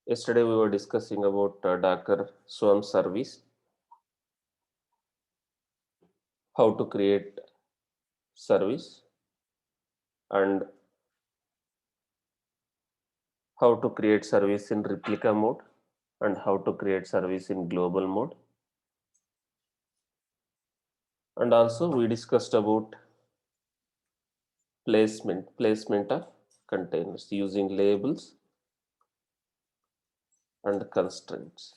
Yesterday we were discussing about Docker Swarm service, how to create service, and how to create service in replica mode, and how to create service in global mode. And also we discussed about placement of containers using labels and constraints.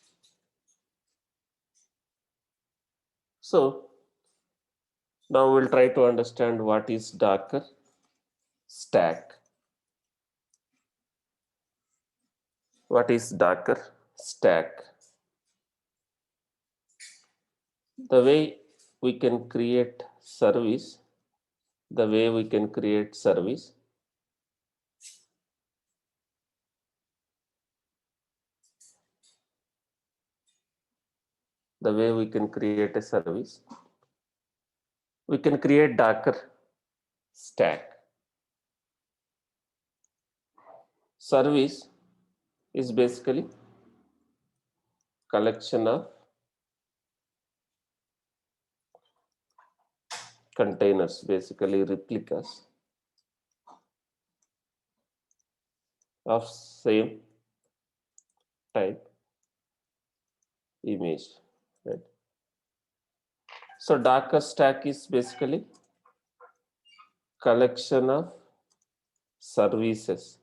So now we'll try to understand what is Docker stack. What is Docker stack? The way we can create service, the way we can create service the way we can create a service, we can create Docker stack. Service is basically collection of containers, basically replicas of same type image, right? So Docker stack is basically collection of services.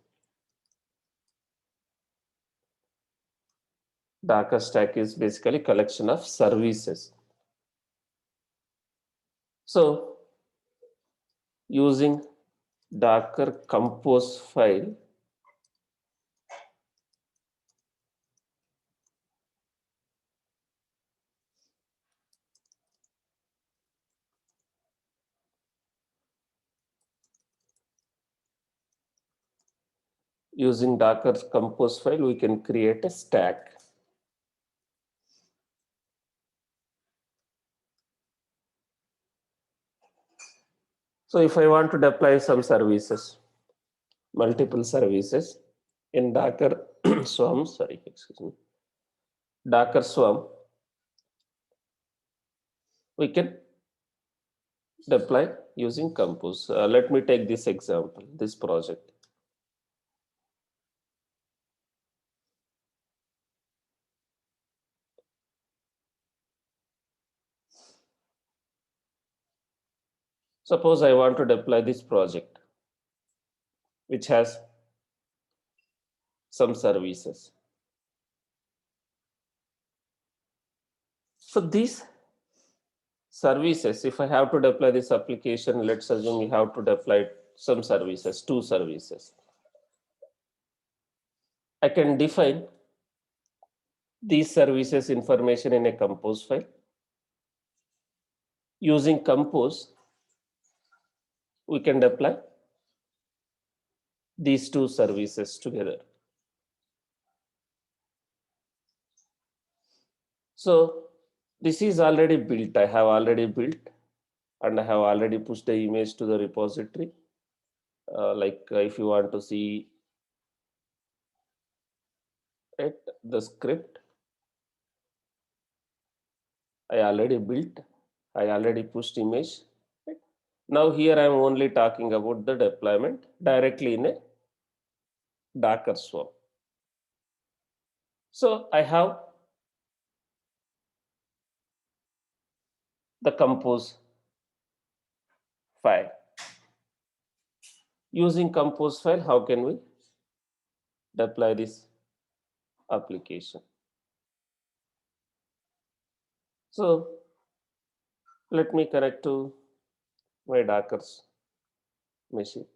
Docker stack is basically collection of services. So using Docker compose file, using Docker compose file, we can create a stack. So if I want to deploy some services, multiple services in Docker Swarm, Docker Swarm, we can deploy using Compose. Let me take this example, this project. Suppose I want to deploy this project, which has some services. So these services, if I have to deploy this application, let's assume we have to deploy some services, 2 services. I can define these services information in a compose file. Using compose, we can deploy these 2 services together. So this is already built. I have already built and I have already pushed the image to the repository. If you want to see it, the script, I already built. I already pushed image. Right? Now here I am only talking about the deployment directly in a Docker Swarm. So I have the compose file. Using compose file, how can we deploy this application? So let me connect to my Docker's machine.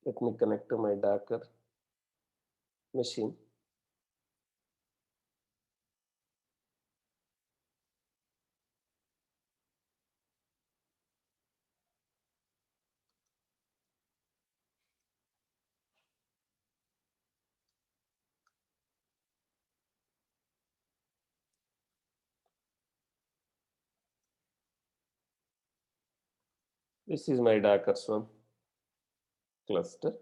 Let me connect to my Docker machine. This is my Docker Swarm cluster.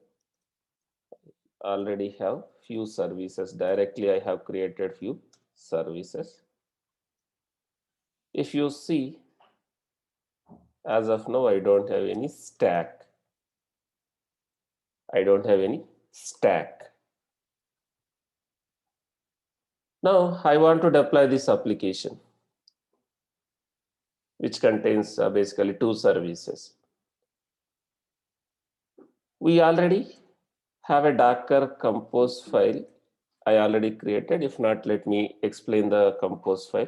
Already have few services. Directly I have created few services. If you see, as of now, I don't have any stack. I don't have any stack. Now I want to deploy this application, which contains basically two services. We already have a Docker compose file I already created. If not, let me explain the compose file.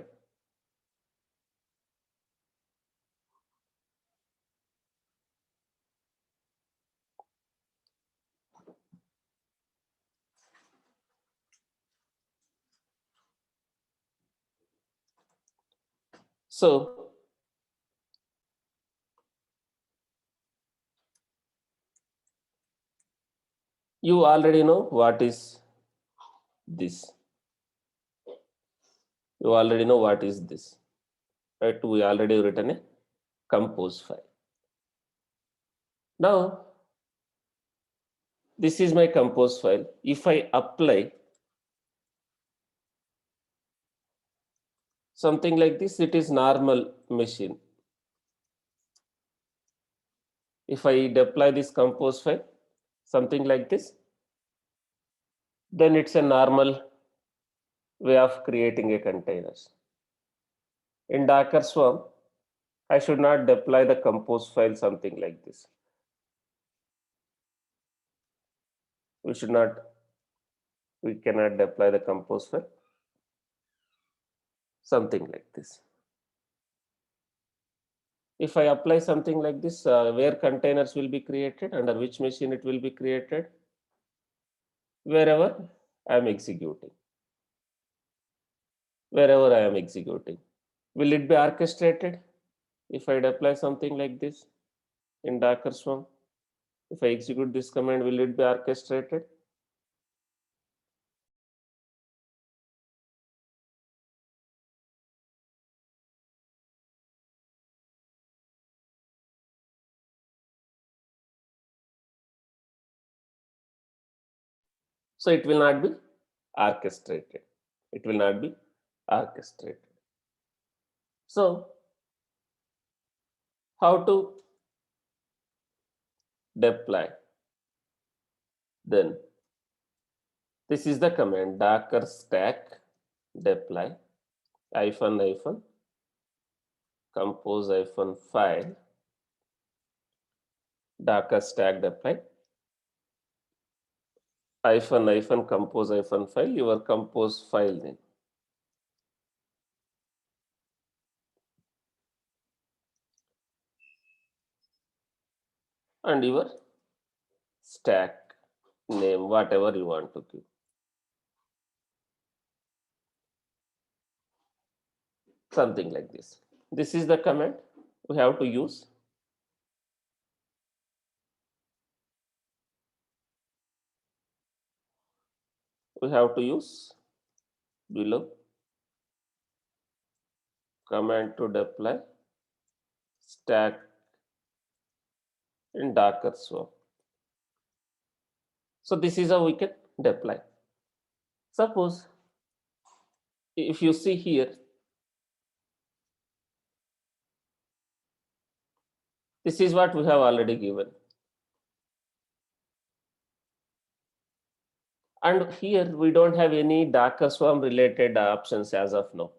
So you already know what is this. You already know what is this, right? We already written a compose file. Now, this is my compose file. If I apply something like this, it is normal machine. If I deploy this compose file, something like this, then it's a normal way of creating a containers. In Docker Swarm, I should not deploy the compose file something like this. We cannot deploy the compose file something like this. If I apply something like this, where containers will be created, under which machine it will be created, wherever I am executing. Wherever I am executing. Will it be orchestrated if I deploy something like this in Docker Swarm? If I execute this command, will it be orchestrated? So it will not be orchestrated. It will not be orchestrated. So how to deploy? Then this is the command docker stack deploy --- compose -file docker stack deploy -compose -file your compose file name. And your stack name, whatever you want to give. Something like this. This is the command we have to use. We have to use below command to deploy stack in Docker Swarm. So this is how we can deploy. Suppose if you see here, this is what we have already given. And here we don't have any Docker Swarm related options as of now.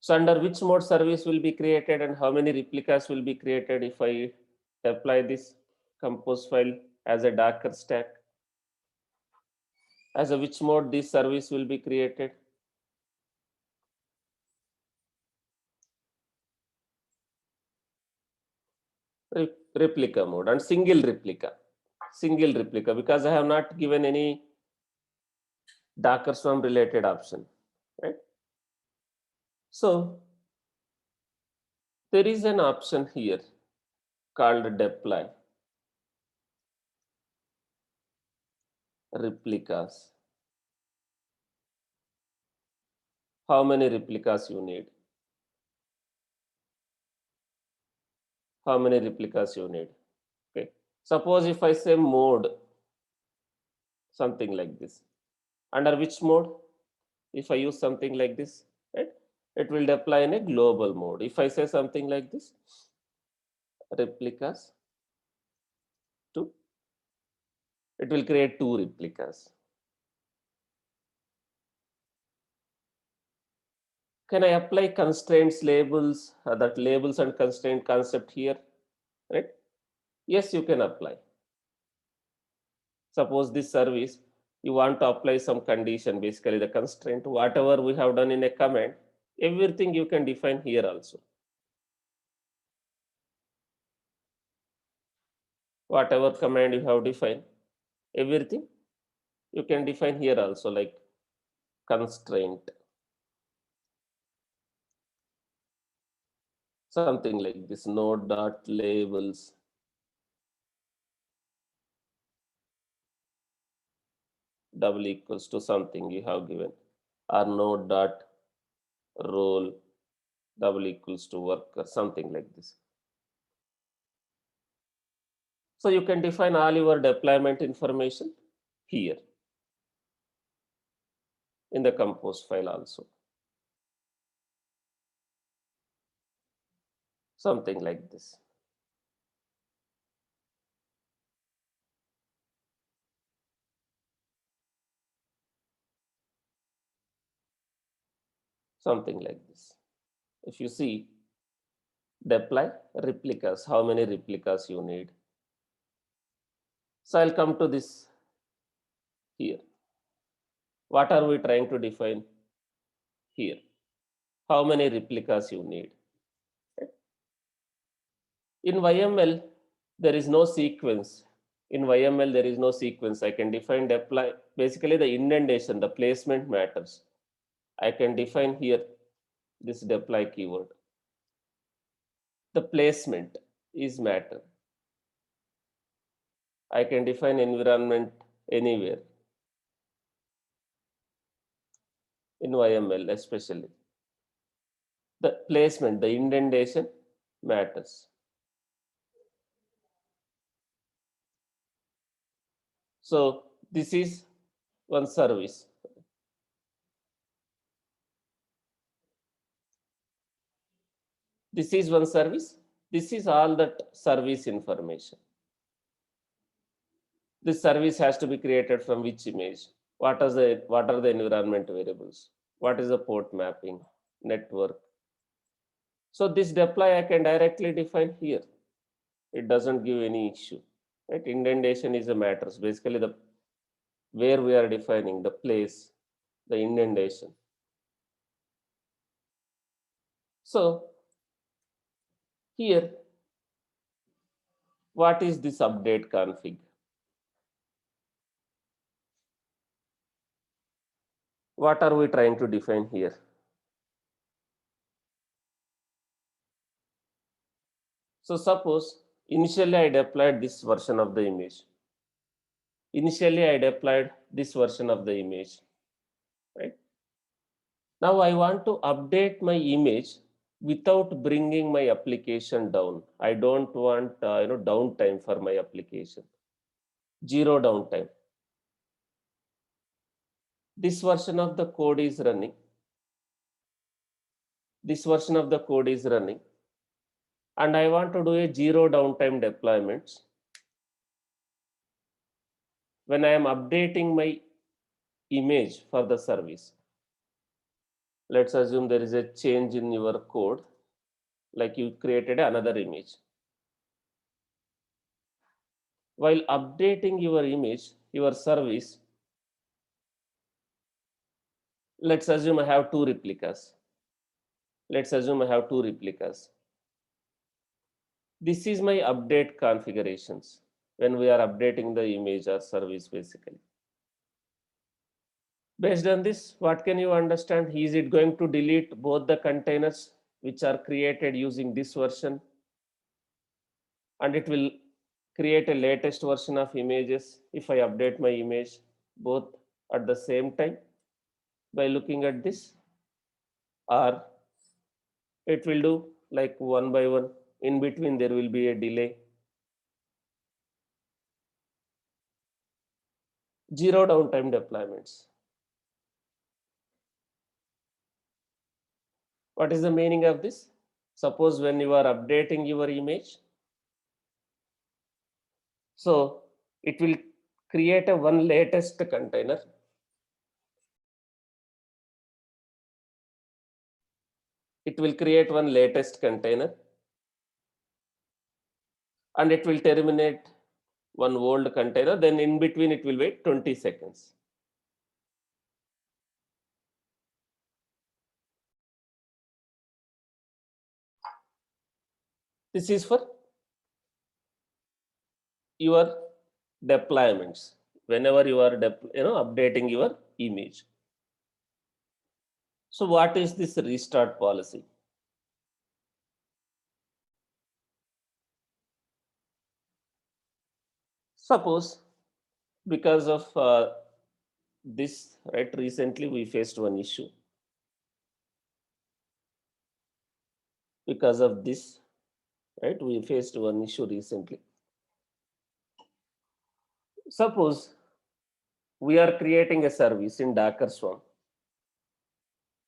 So under which mode service will be created and how many replicas will be created if I apply this compose file as a Docker stack? As a which mode this service will be created? Replica mode and single replica. Single replica, because I have not given any Docker Swarm related option, right? So there is an option here called deploy replicas. How many replicas you need? how many replicas you need. Okay. Suppose if I say mode, something like this. Under which mode? If I use something like this, right? It will deploy in a global mode. If I say something like this, replicas two, it will create two replicas. Can I apply constraints labels, that labels and constraint concept here, right? Yes, you can apply. Suppose this service, you want to apply some condition, basically the constraint, whatever we have done in a command, everything you can define here also. Whatever command you have defined, everything you can define here also, like constraint, something like this, node dot labels double equals to something you have given, or node dot role double equals to worker, something like this. So you can define all your deployment information here in the compose file also, something like this. Something like this. If you see, deploy replicas, how many replicas you need. So I'll come to this here. What are we trying to define here? How many replicas you need. In YML, there is no sequence. In YML, there is no sequence. I can define deploy. Basically, the indentation, the placement matters. I can define here this deploy keyword. The placement is matter. I can define environment anywhere. In YML especially. The placement, the indentation matters. So this is one service. This is one service. This is all that service information. This service has to be created from which image? What are the environment variables? What is the port mapping, network? So this deploy I can directly define here. It doesn't give any issue. Right? Indentation is a matters. Basically, the where we are defining the place, the indentation. So here, what is this update config? What are we trying to define here? So suppose initially I deployed this version of the image. Initially I deployed this version of the image, right? Now I want to update my image without bringing my application down. I don't want downtime for my application. Zero downtime. This version of the code is running. This version of the code is running. And I want to do a zero downtime deployments. When I am updating my image for the service, let's assume there is a change in your code, like you created another image. While updating your image, your service, let's assume I have two replicas. Let's assume I have two replicas. This is my update configurations when we are updating the image or service basically. Based on this, what can you understand? Is it going to delete both the containers which are created using this version, and it will create a latest version of images if I update my image both at the same time by looking at this, or it will do like one by one In between, there will be a delay. Zero downtime deployments. What is the meaning of this? Suppose when you are updating your image, so it will create a one latest container. It will create one latest container and it will terminate one old container. Then in between, it will wait 20 seconds. This is for your deployments whenever you are updating your image. So what is this restart policy? Suppose because of this, right, recently we faced one issue. Because of this, right, we faced one issue recently. Suppose we are creating a service in Docker Swarm.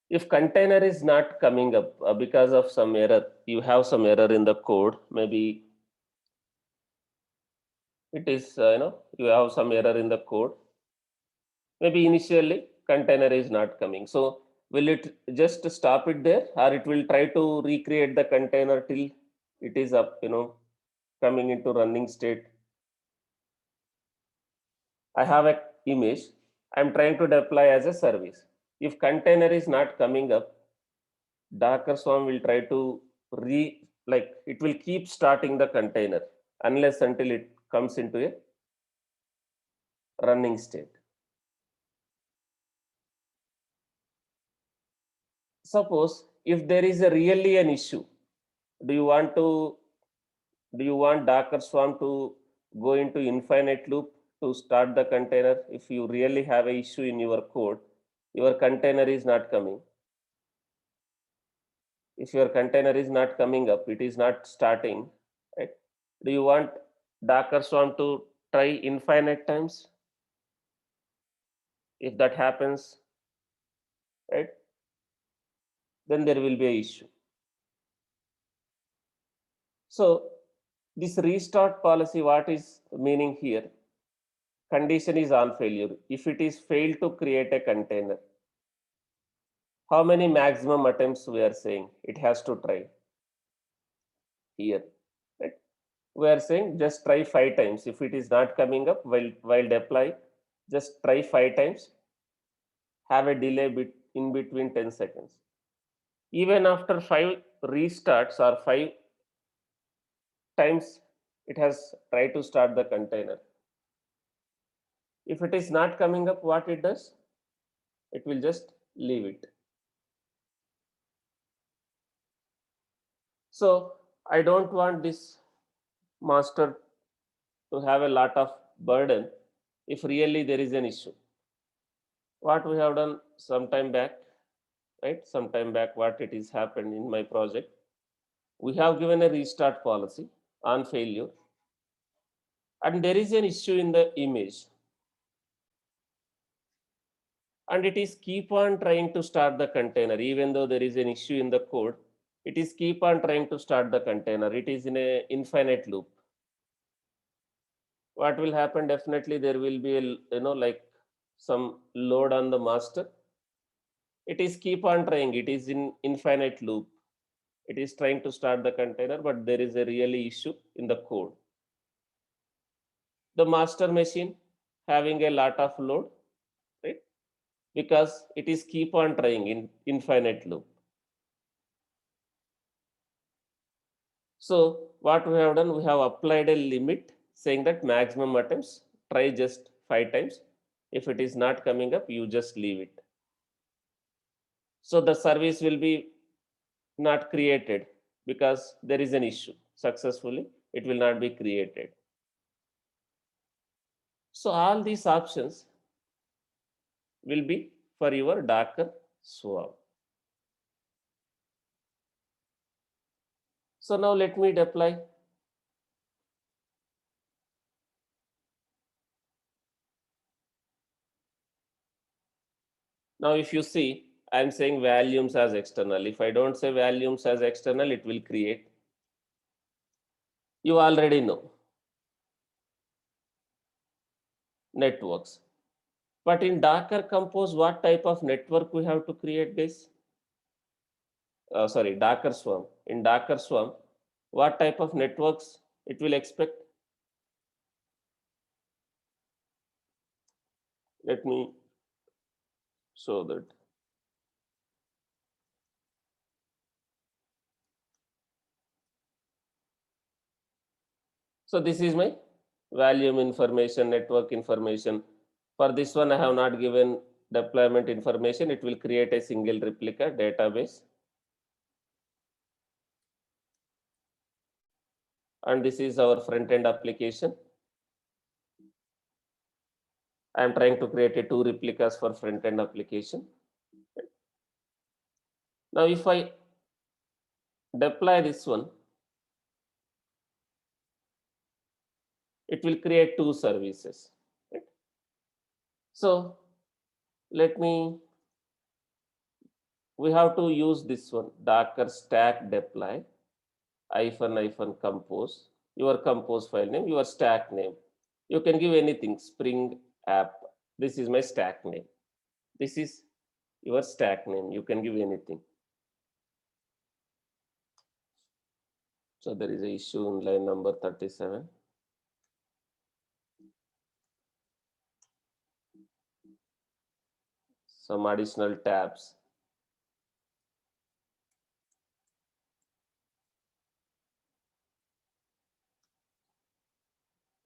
If container is not coming up because of some error, you have some error in the code, maybe it is, you have some error in the code. Maybe initially container is not coming. So will it just stop it there, or it will try to recreate the container till it is up, coming into running state? I have a image. I'm trying to deploy as a service. If container is not coming up, Docker Swarm will try to it will keep starting the container unless until it comes into a running state. Suppose if there is a really an issue, do you want Docker Swarm to go into infinite loop to start the container? If you really have a issue in your code, your container is not coming. If your container is not coming up, it is not starting, right? Do you want Docker Swarm to try infinite times? If that happens, right, then there will be an issue. So this restart policy, what is meaning here? Condition is on failure. If it is failed to create a container, how many maximum attempts we are saying it has to try here, right? We are saying just try 5 times. If it is not coming up while deploy, just try 5 times. Have a delay in between 10 seconds. Even after 5 restarts or 5 times it has tried to start the container. If it is not coming up, what it does? It will just leave it. So I don't want this master to have a lot of burden if really there is an issue. What we have done sometime back, right? Sometime back, what it is happened in my project, we have given a restart policy on failure, and there is an issue in the image, and it is keep on trying to start the container even though there is an issue in the code. It is keep on trying to start the container. It is in a infinite loop. What will happen? Definitely there will be like some load on the master. It is keep on trying. It is in infinite loop. It is trying to start the container, but there is a really issue in the code. The master machine having a lot of load, right? Because it is keep on trying in infinite loop. So what we have done, we have applied a limit saying that maximum attempts, try just 5 times. If it is not coming up, you just leave it. So the service will be not created because there is an issue. Successfully, it will not be created. So all these options will be for your Docker Swarm. So now let me deploy. Now if you see, I'm saying volumes as external. If I don't say volumes as external, it will create. You already know networks. But in Docker Compose, what type of network we have to create this? Sorry, Docker Swarm. In Docker Swarm, what type of networks it will expect? Let me show that. So this is my volume information, network information. For this one, I have not given deployment information. It will create a single replica database. And this is our front-end application. I am trying to create a 2 replicas for front-end application. Now, if I deploy this one, it will create 2 services. Right? So let me, we have to use this one, Docker stack deploy -- compose, your compose file name, your stack name. You can give anything, Spring app. This is my stack name. This is your stack name. You can give anything. So there is an issue in line number 37. Some additional tabs.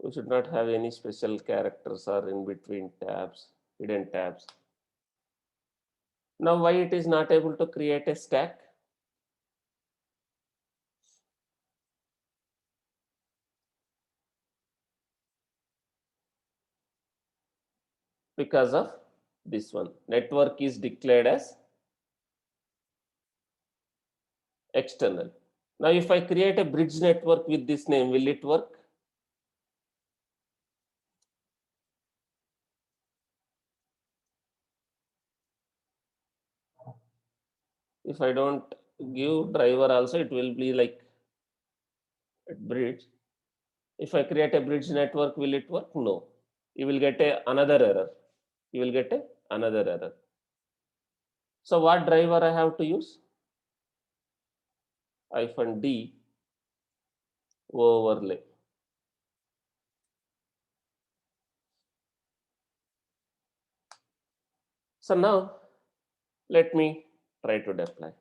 We should not have any special characters or in between tabs, hidden tabs. Now why it is not able to create a stack? Because of this one. Network is declared as external. Now if I create a bridge network with this name, will it work? If I don't give driver also, it will be like bridge. If I create a bridge network, will it work? No. You will get another error. You will get another error. So what driver I have to use? -D overlay. So now let me try to deploy.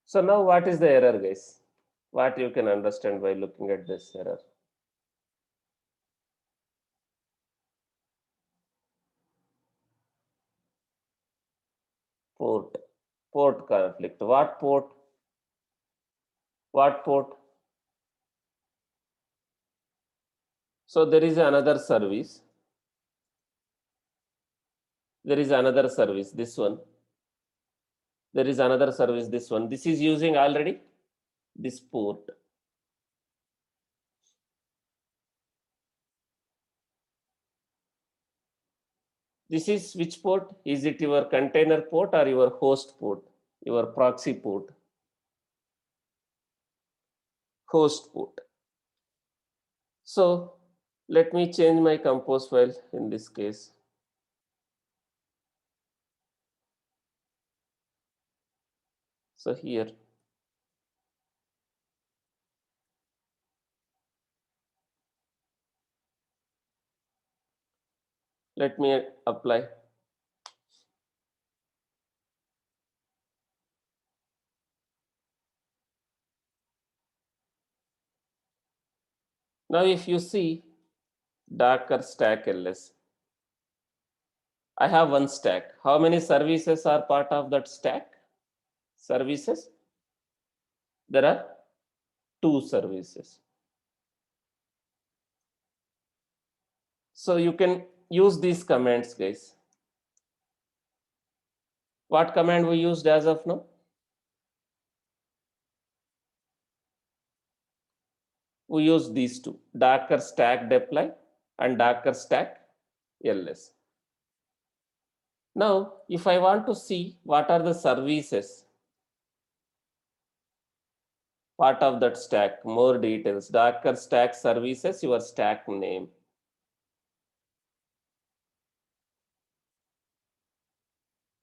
So now what is the error, guys? What you can understand by looking at this error? Port conflict. What port? What port? So there is another service. There is another service, this one. There is another service, this one. This is using already this port. This is which port? Is it your container port or your host port? Your proxy port? Host port. So let me change my compose file in this case. So here, let me apply. Now if you see Docker stack ls, I have one stack. How many services are part of that stack? Services? There are 2 services. So you can use these commands, guys. What command we used as of now? We use these two, Docker stack deploy and Docker stack ls. Now, if I want to see what are the services part of that stack, more details, Docker stack services, your stack name.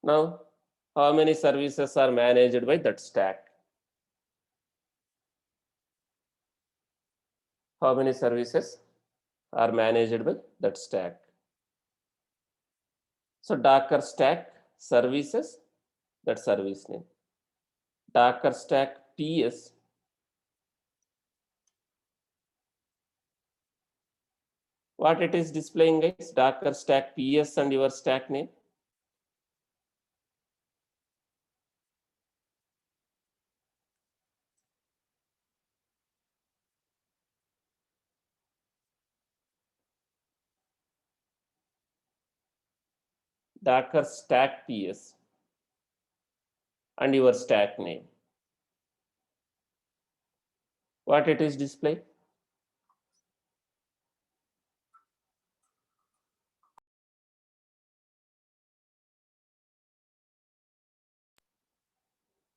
Now, how many services are managed by that stack? How many services are managed by that stack? So Docker stack services, that service name. Docker stack PS, what it is displaying, guys? Docker stack PS and your stack name. Docker stack PS and your stack name. What it is display?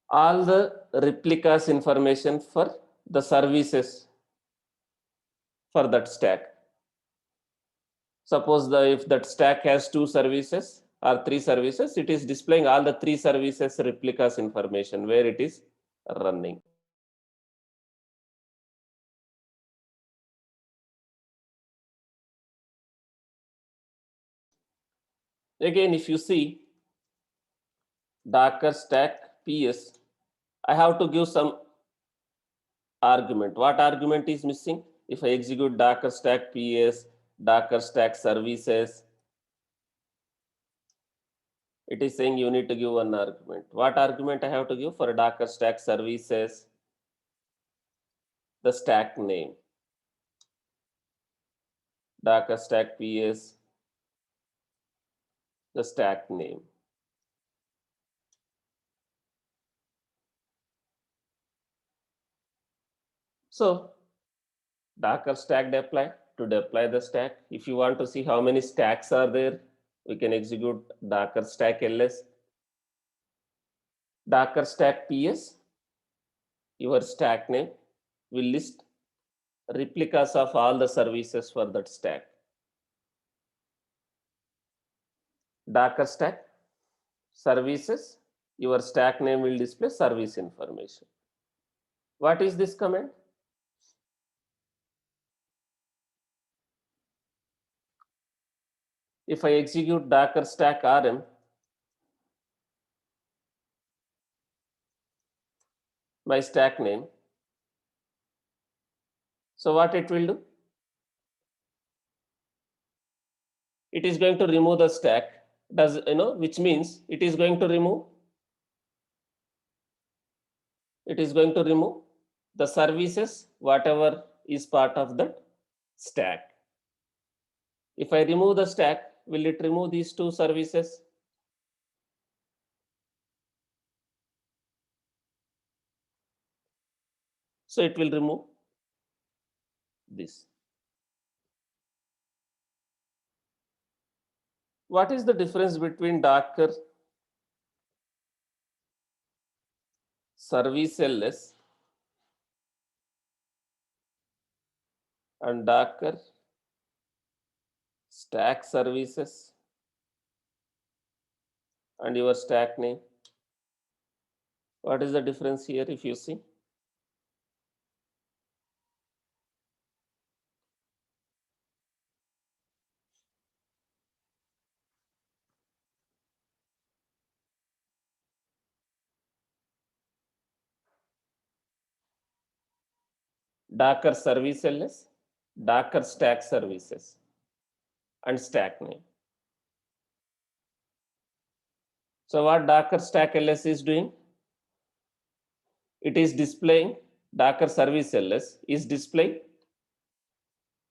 All the replicas information for the services for that stack. Suppose if that stack has 2 services or 3 services, it is displaying all the 3 services replicas information where it is running. Again, if you see Docker stack PS, I have to give some argument. What argument is missing? If I execute Docker stack PS, Docker stack services, it is saying you need to give one argument. What argument I have to give for Docker stack services? The stack name. Docker stack PS, the stack name. So Docker stack deploy, to deploy the stack. If you want to see how many stacks are there, we can execute Docker stack ls. Docker stack PS, your stack name will list replicas of all the services for that stack. Docker stack services, your stack name will display service information. What is this command? If I execute Docker stack rm, my stack name, so what it will do? It is going to remove the stack, which means it is going to remove the services, whatever is part of that stack. If I remove the stack, will it remove these 2 services? So it will remove this. What is the difference between Docker service ls and Docker stack services and your stack name? What is the difference here if you see? Docker service ls, Docker stack services and stack name. So what Docker stack ls is doing? It is displaying, Docker service ls is displaying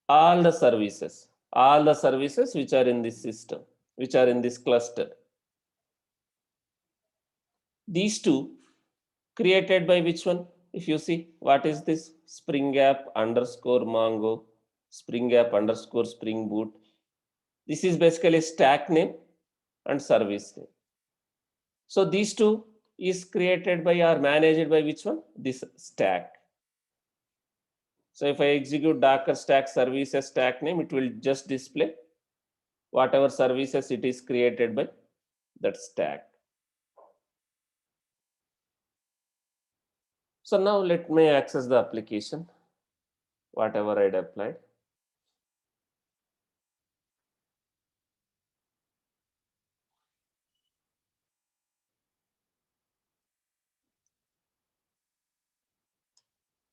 all the services all the services which are in this system, which are in this cluster. These two created by which one? If you see, what is this? Spring App underscore Mongo, Spring App underscore Spring Boot. This is basically stack name and service name. So these two is created by or managed by which one? This stack. So if I execute Docker stack services stack name, it will just display whatever services it is created by that stack. So now let me access the application, whatever I deployed.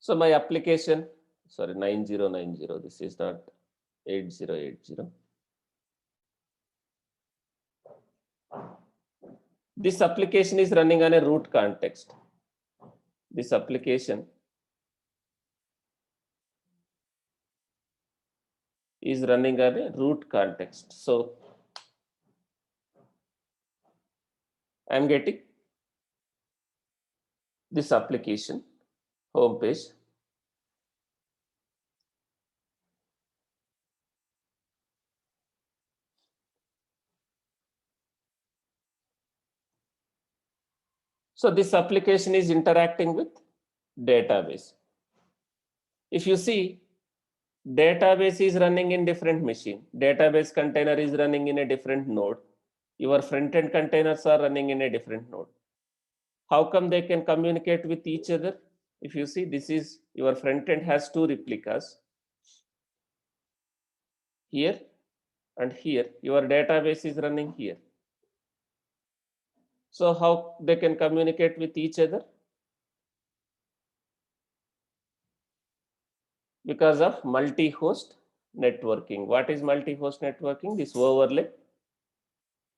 So my application, sorry, 9090, this is not 8080. This application is running on a root context. This application is running on a root context. So I'm getting this application home page. So this application is interacting with database. If you see, database is running in different machine. Database container is running in a different node. Your front-end containers are running in a different node. How come they can communicate with each other? If you see, this is your front-end has two replicas. Here and here, your database is running here. So how they can communicate with each other? Because of multi-host networking. What is multi-host networking? This overlay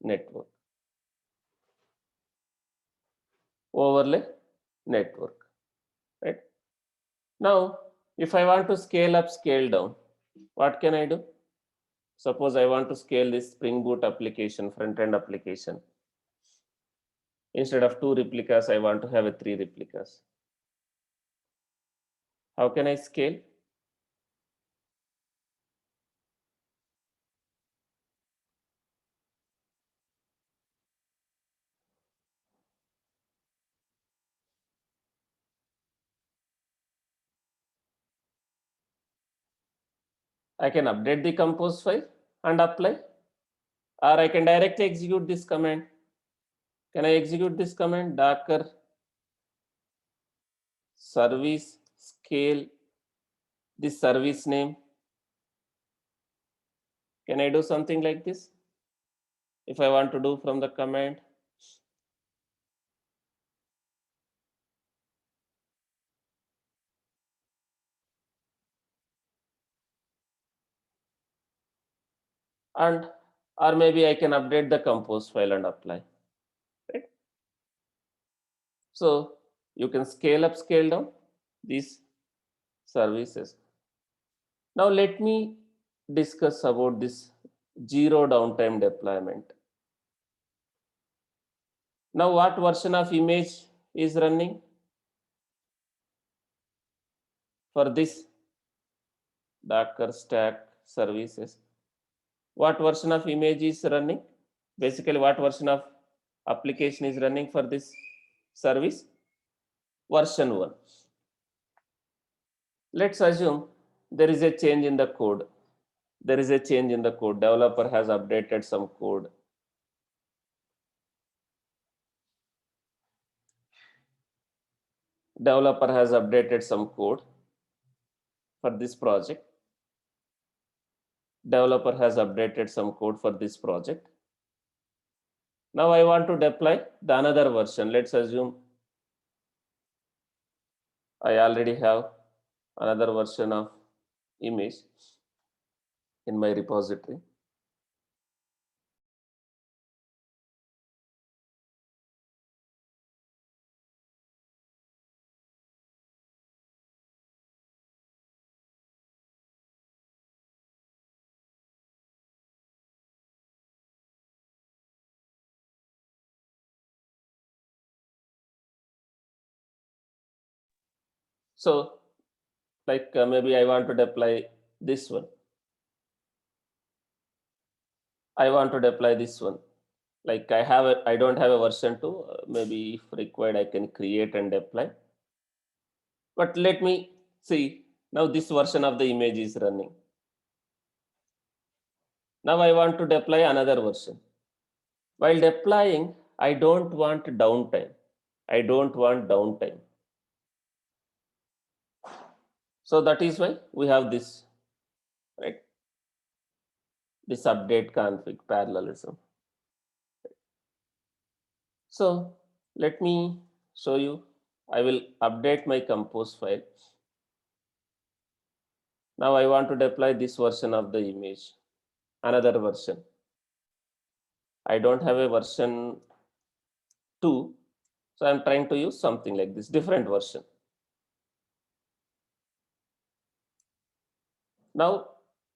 network. Overlay network, right? Now, if I want to scale up, scale down, what can I do? Suppose I want to scale this Spring Boot application, front-end application. Instead of 2 replicas, I want to have a 3 replicas. How can I scale? I can update the compose file and apply, or I can directly execute this command. Can I execute this command? Docker service scale this service name. Can I do something like this? If I want to do from the command, and or maybe I can update the compose file and apply, right? So you can scale up, scale down these services. Now let me discuss about this zero downtime deployment. Now what version of image is running for this Docker stack services? What version of image is running? Basically, what version of application is running for this service? Version 1. Let's assume there is a change in the code. There is a change in the code. Developer has updated some code. Developer has updated some code for this project. Developer has updated some code for this project. Now I want to deploy the another version. Let's assume I already have another version of image in my repository. So like maybe I want to deploy this one. I want to deploy this one. Like I don't have a version 2. Maybe if required, I can create and deploy. But let me see. Now this version of the image is running. Now I want to deploy another version. While deploying, I don't want downtime. I don't want downtime. So that is why we have this, right? This update config parallelism. So let me show you. I will update my compose file. Now I want to deploy this version of the image, another version. I don't have a version 2, so I'm trying to use something like this, different version. Now,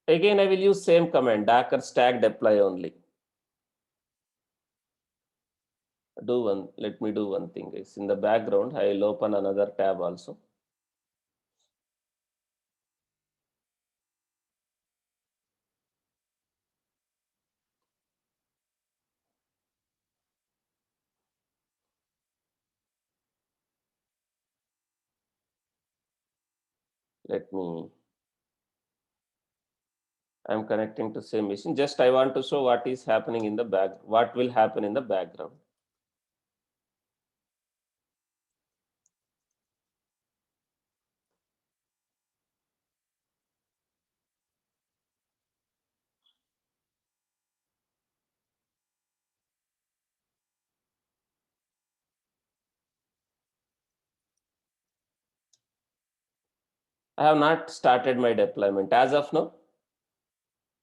again, I will use same command, docker stack deploy only. Let me do one thing, guys. In the background, I will open another tab also. I'm connecting to same machine. Just I want to show what is happening in the what will happen in the background. I have not started my deployment as of now.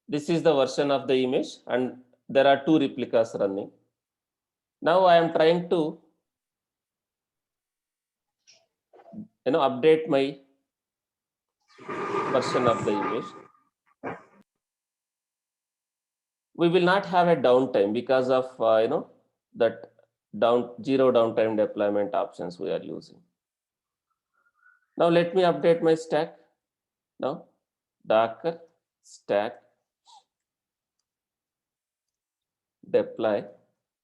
This is the version of the image and there are 2 replicas running. Now I am trying to update my version of the image. We will not have a downtime because of that zero downtime deployment options we are using. Now let me update my stack. Now docker stack deploy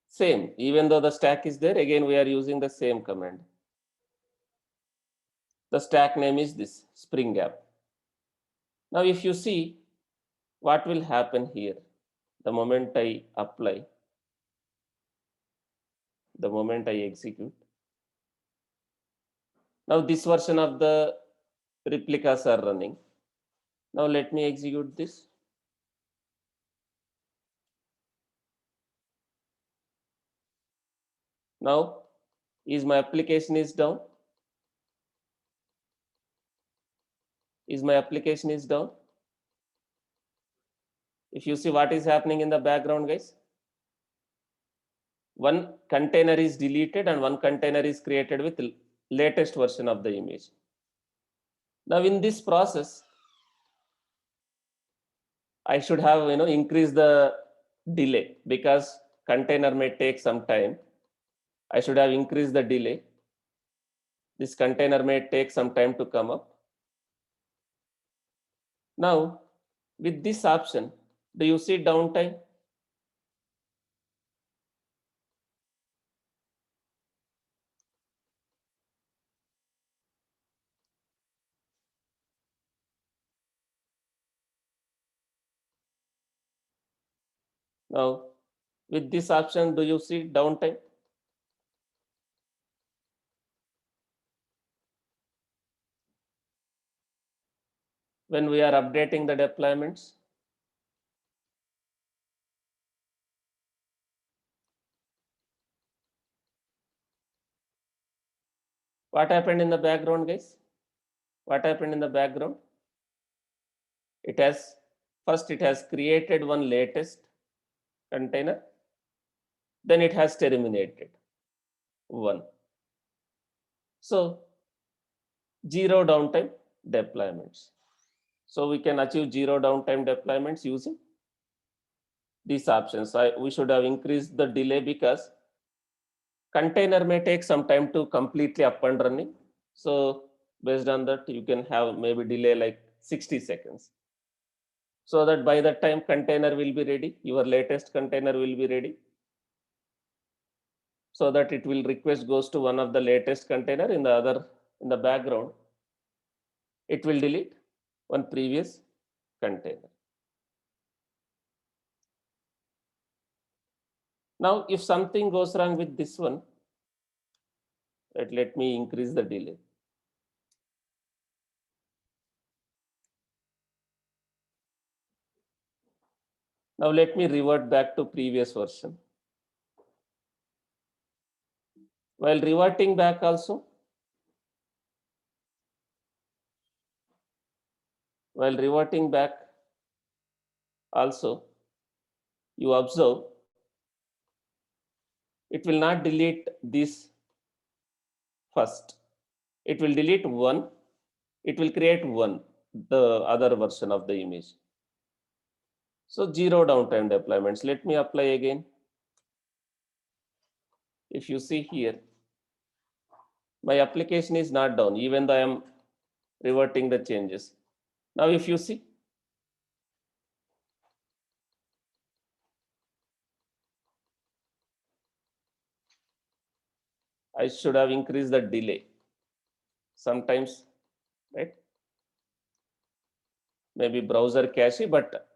same, even though the stack is there, again we are using the same command. The stack name is this Spring App. Now if you see what will happen here, the moment I apply, the moment I execute, now this version of the replicas are running. Now let me execute this. Now is my application is down? Is my application is down? If you see what is happening in the background, guys, one container is deleted and one container is created with latest version of the image. Now in this process, I should have increase the delay because container may take some time. I should have increased the delay. This container may take some time to come up. Now with this option, do you see downtime? Now with this option, do you see downtime? When we are updating the deployments? What happened in the background, guys? What happened in the background? It has created one latest container, then it has terminated one. So zero downtime deployments. So we can achieve zero downtime deployments using these options. We should have increased the delay because container may take some time to completely up and running. So Based on that, you can have maybe delay like 60 seconds. So that by that time container will be ready, your latest container will be ready. So that it will request goes to one of the latest container in the other, in the background. It will delete one previous container. Now, if something goes wrong with this one, let me increase the delay. Now let me revert back to previous version. While reverting back also, you observe it will not delete this first. It will delete one. It will create one, the other version of the image. So 0 downtime deployments. Let me apply again. If you see here, my application is not down, even though I am reverting the changes. Now, if you see, I should have increased the delay. Sometimes, right? Maybe browser cache, but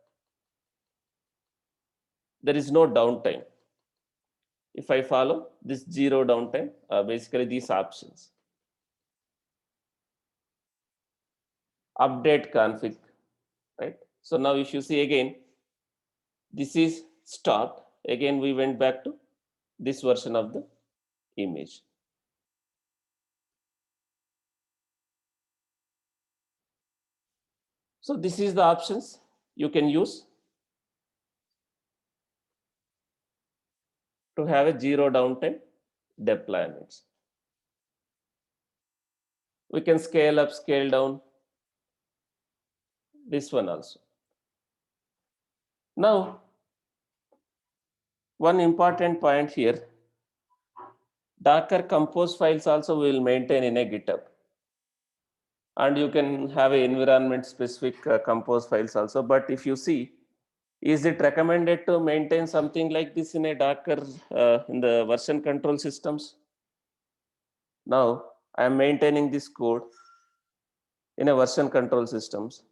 there is no downtime. If I follow this 0 downtime, basically these options. Update config, right? So now if you see again, this is stopped. Again, we went back to this version of the image. So this is the options you can use to have a 0 downtime deployments. We can scale up, scale down, this one also. Now, one important point here, Docker compose files also we will maintain in a GitHub. And you can have a environment specific compose files also. But if you see, is it recommended to maintain something like this in a Docker in the version control systems? Now, I am maintaining this code in a version control systems.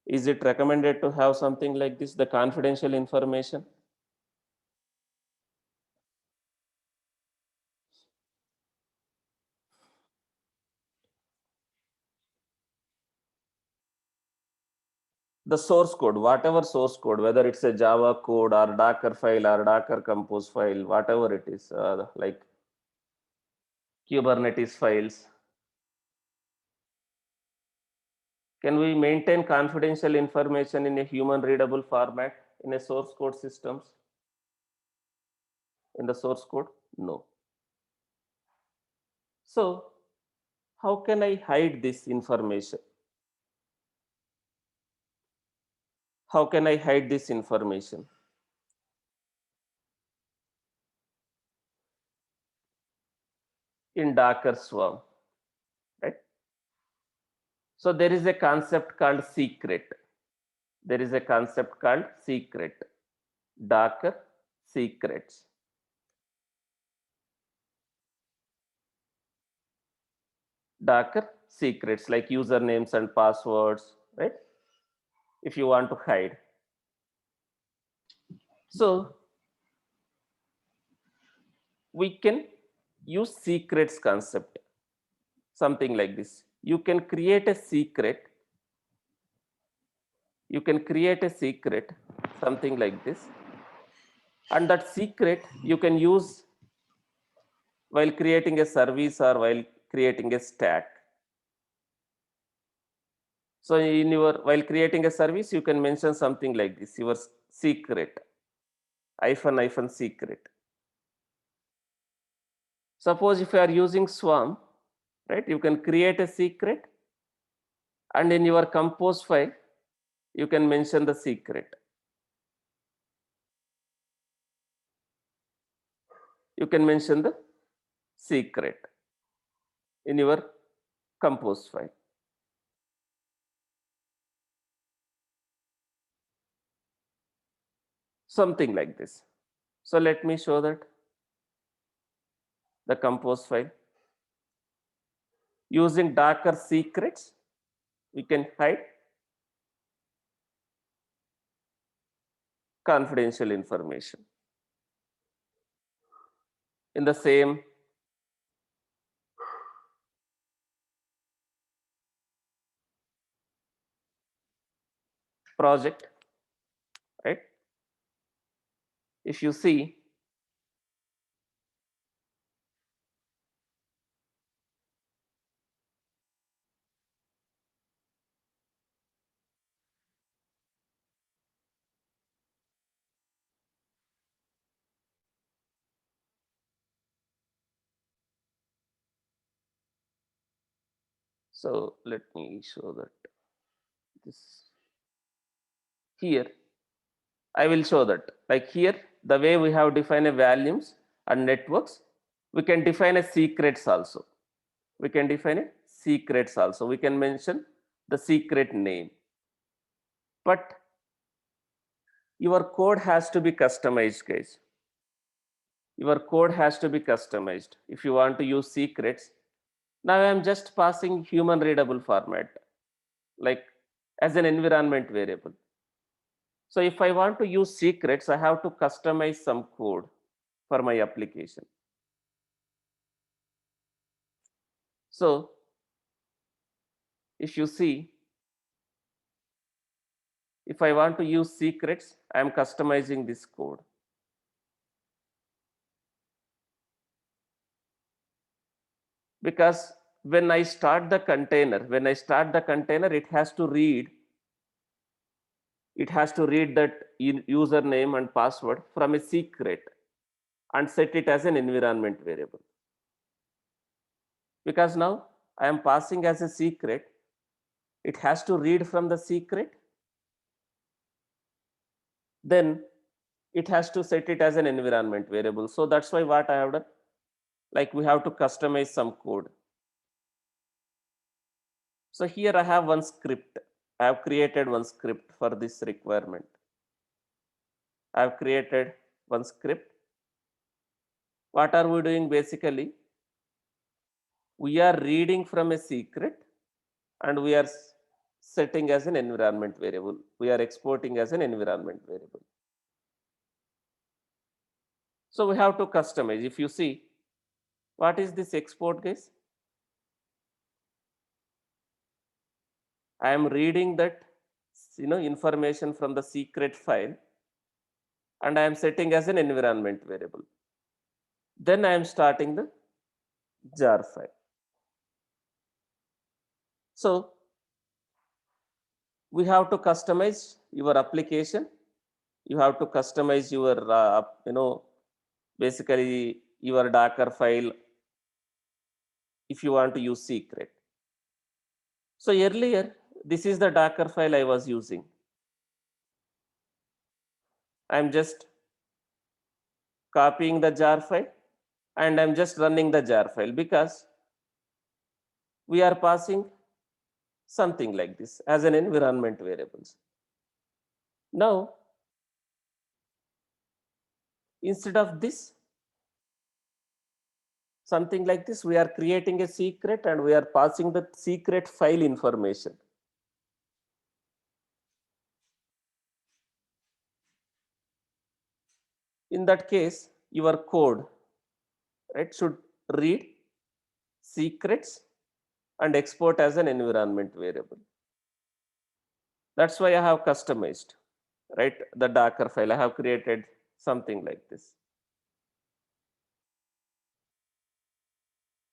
Is it recommended to have something like this, the confidential information? The source code, whatever source code, whether it's a Java code or Docker file or Docker compose file, whatever it is, like Kubernetes files, can we maintain confidential information in a human readable format in a source code systems? In the source code? No. So how can I hide this information? How can I hide this information? In Docker Swarm, right? So there is a concept called secret. There is a concept called secret. Docker secrets. Docker secrets like usernames and passwords, right? If you want to hide. So we can use secrets concept, something like this. You can create a secret. You can create a secret, something like this. And that secret you can use while creating a service or while creating a stack. So in your, while creating a service, you can mention something like this, your secret, hyphen secret. Suppose if you are using Swarm, right, you can create a secret and in your compose file, you can mention the secret. You can mention the secret in your compose file. Something like this. So let me show that the compose file. Using Docker secrets, we can hide confidential information. In the same project, right? If you see, so let me show that this here. I will show that. Like here, the way we have defined a values and networks, we can define a secrets also. We can define a secrets also. We can mention the secret name. But your code has to be customized, guys. Your code has to be customized. If you want to use secrets, now I am just passing human readable format, like as an environment variable. So if I want to use secrets, I have to customize some code for my application. So if you see, if I want to use secrets, I am customizing this code. Because when I start the container, it has to read that username and password from a secret and set it as an environment variable. Because now I am passing as a secret, it has to read from the secret, then it has to set it as an environment variable. So that's why what I have done, like we have to customize some code. So here I have one script. I have created one script for this requirement. I have created one script. What are we doing basically? We are reading from a secret and we are setting as an environment variable. We are exporting as an environment variable. So we have to customize. If you see, what is this export, guys? I am reading that information from the secret file and I am setting as an environment variable. Then I am starting the jar file. So we have to customize your application. You have to customize your basically your Docker file if you want to use secret. So earlier, this is the Docker file I was using. I'm just copying the jar file and I'm just running the jar file because we are passing something like this as an environment variables. Now, instead of this, something like this, we are creating a secret and we are passing the secret file information. In that case, your code, right, should read secrets and export as an environment variable. That's why I have customized, right, the Docker file. I have created something like this.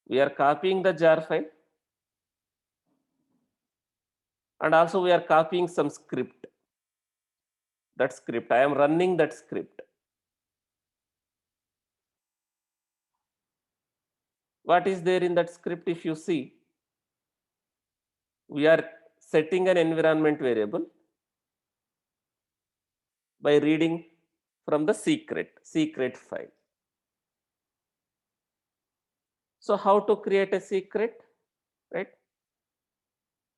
We are copying the jar file and also we are copying some script. That script, I am running that script. What is there in that script? If you see, we are setting an environment variable by reading from the secret file. So how to create a secret, right?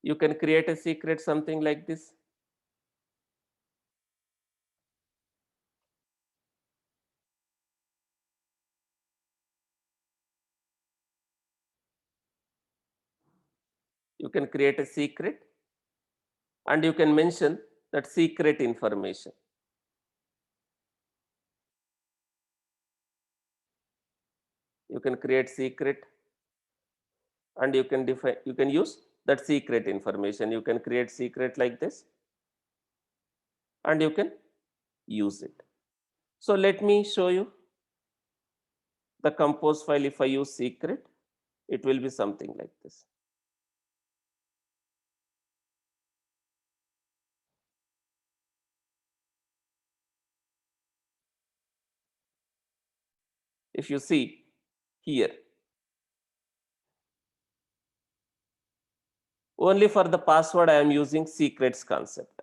You can create a secret something like this. You can create a secret and you can mention that secret information. You can create secret and you can define, you can use that secret information. You can create secret like this and you can use it. So let me show you the compose file. If I use secret, it will be something like this. If you see here, only for the password I am using secrets concept.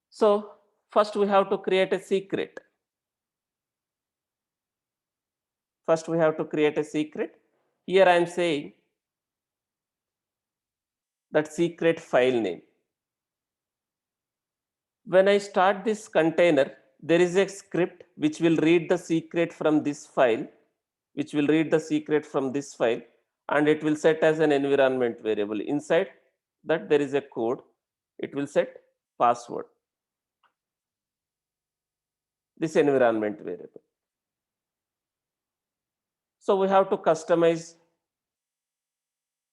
So first we have to create a secret. First we have to create a secret. Here I am saying that secret file name. When I start this container, there is a script which will read the secret from this file, which will read the secret from this file, and it will set as an environment variable. Inside that there is a code. It will set password, this environment variable. So we have to customize.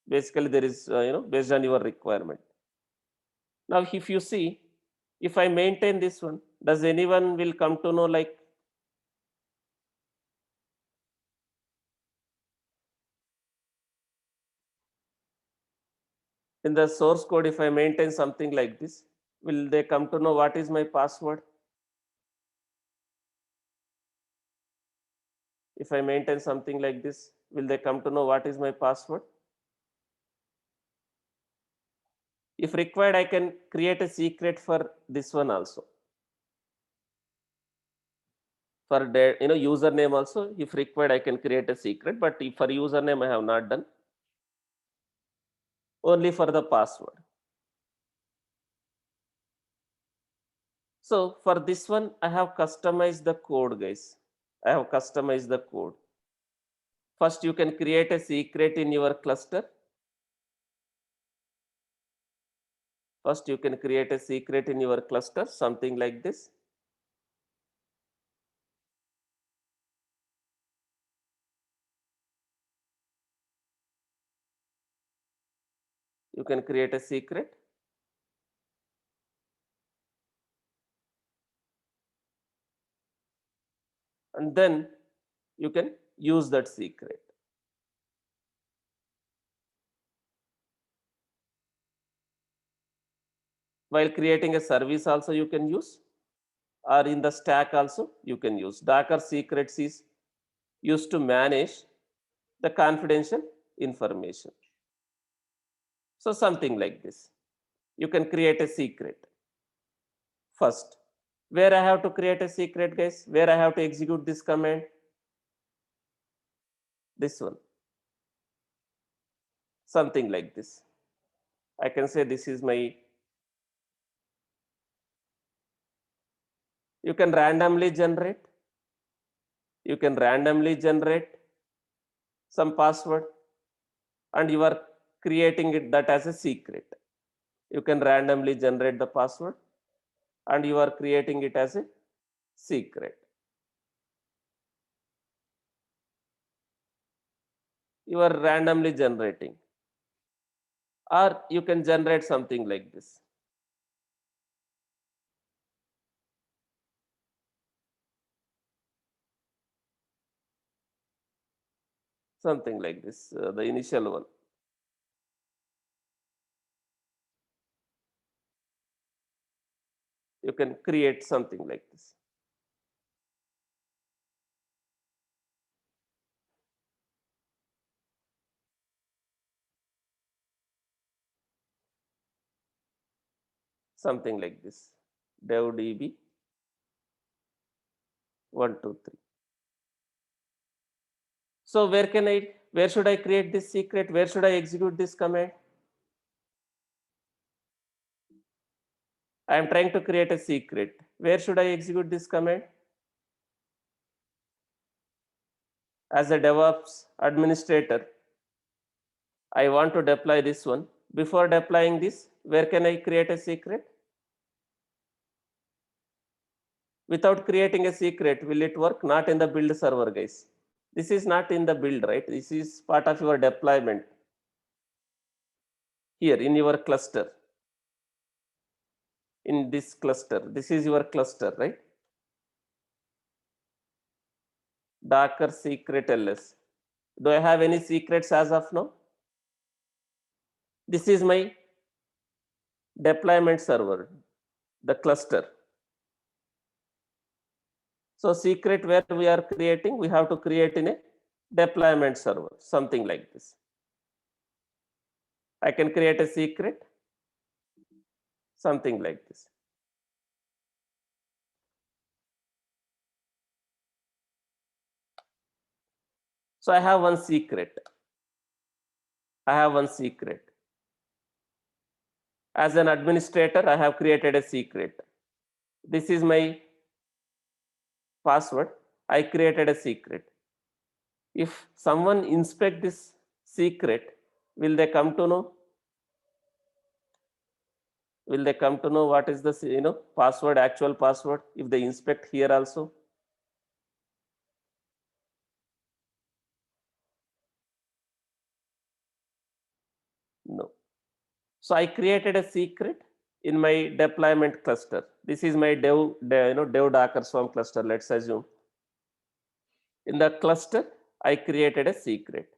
Basically, there is based on your requirement. Now, if you see, if I maintain this one, does anyone will come to know like in the source code, if I maintain something like this, will they come to know what is my password? If I maintain something like this, will they come to know what is my password? If required, I can create a secret for this one also. For the username also, if required, I can create a secret. But if for username, I have not done. Only for the password. So for this one, I have customized the code, guys. I have customized the code. First, you can create a secret in your cluster. First, you can create a secret in your cluster, something like this. You can create a secret. And then you can use that secret. While creating a service also you can use, or in the stack also you can use. Docker secrets is used to manage the confidential information. So something like this. You can create a secret. First, where I have to create a secret, guys, where I have to execute this command, this one, something like this. I can say this is my, you can randomly generate, some password and you are creating it that as a secret. You can randomly generate the password and you are creating it as a secret. You are randomly generating, or you can generate something like this. Something like this, the initial one. You can create something like this. Something like this. DevDB 123. So where can I, Where should I create this secret? Where should I execute this command? I am trying to create a secret. Where should I execute this command? As a DevOps administrator, I want to deploy this one. Before deploying this, where can I create a secret? Without creating a secret, will it work? Not in the build server, guys. This is not in the build, right? This is part of your deployment. Here in your cluster. In this cluster, this is your cluster, right? Docker secret ls. Do I have any secrets as of now? This is my deployment server, the cluster. So secret where we are creating, we have to create in a deployment server, something like this. I can create a secret, something like this. So I have one secret. I have one secret. As an administrator, I have created a secret. This is my password. I created a secret. If someone inspect this secret, will they come to know? Will they come to know what is the password, actual password, if they inspect here also? No. So I created a secret in my deployment cluster. This is my dev Docker Swarm cluster, let's assume. In the cluster, I created a secret.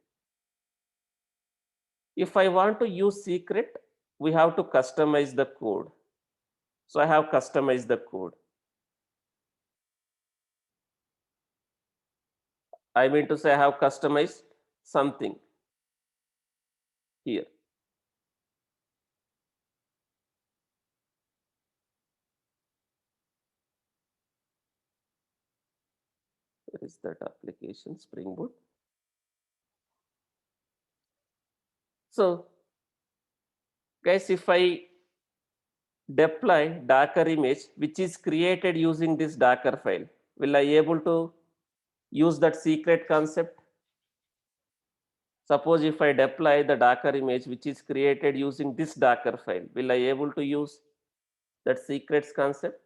If I want to use secret, we have to customize the code. So I have customized the code. I mean to say I have customized something here. Where is that application? Spring Boot. So guys, if I deploy Docker image, which is created using this Docker file, will I able to use that secret concept? Suppose if I deploy the Docker image, which is created using this Docker file, will I able to use that secrets concept?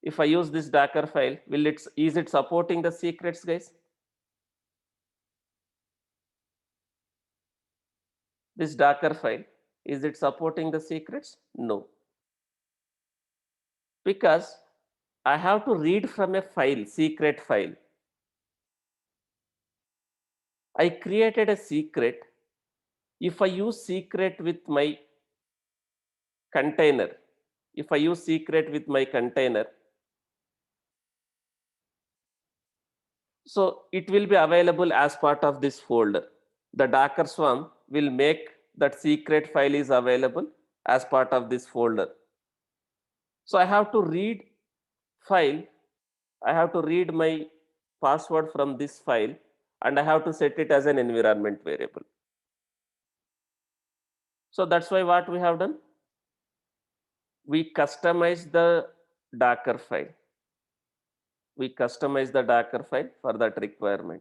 If I use this Docker file, is it supporting the secrets, guys? This Docker file, is it supporting the secrets? No. Because I have to read from a file, secret file. I created a secret. If I use secret with my container, if I use secret with my container, so it will be available as part of this folder. The Docker Swarm will make that secret file is available as part of this folder. So I have to read file, I have to read my password from this file, and I have to set it as an environment variable. So that's why what we have done, we customize the Docker file. We customize the Docker file for that requirement.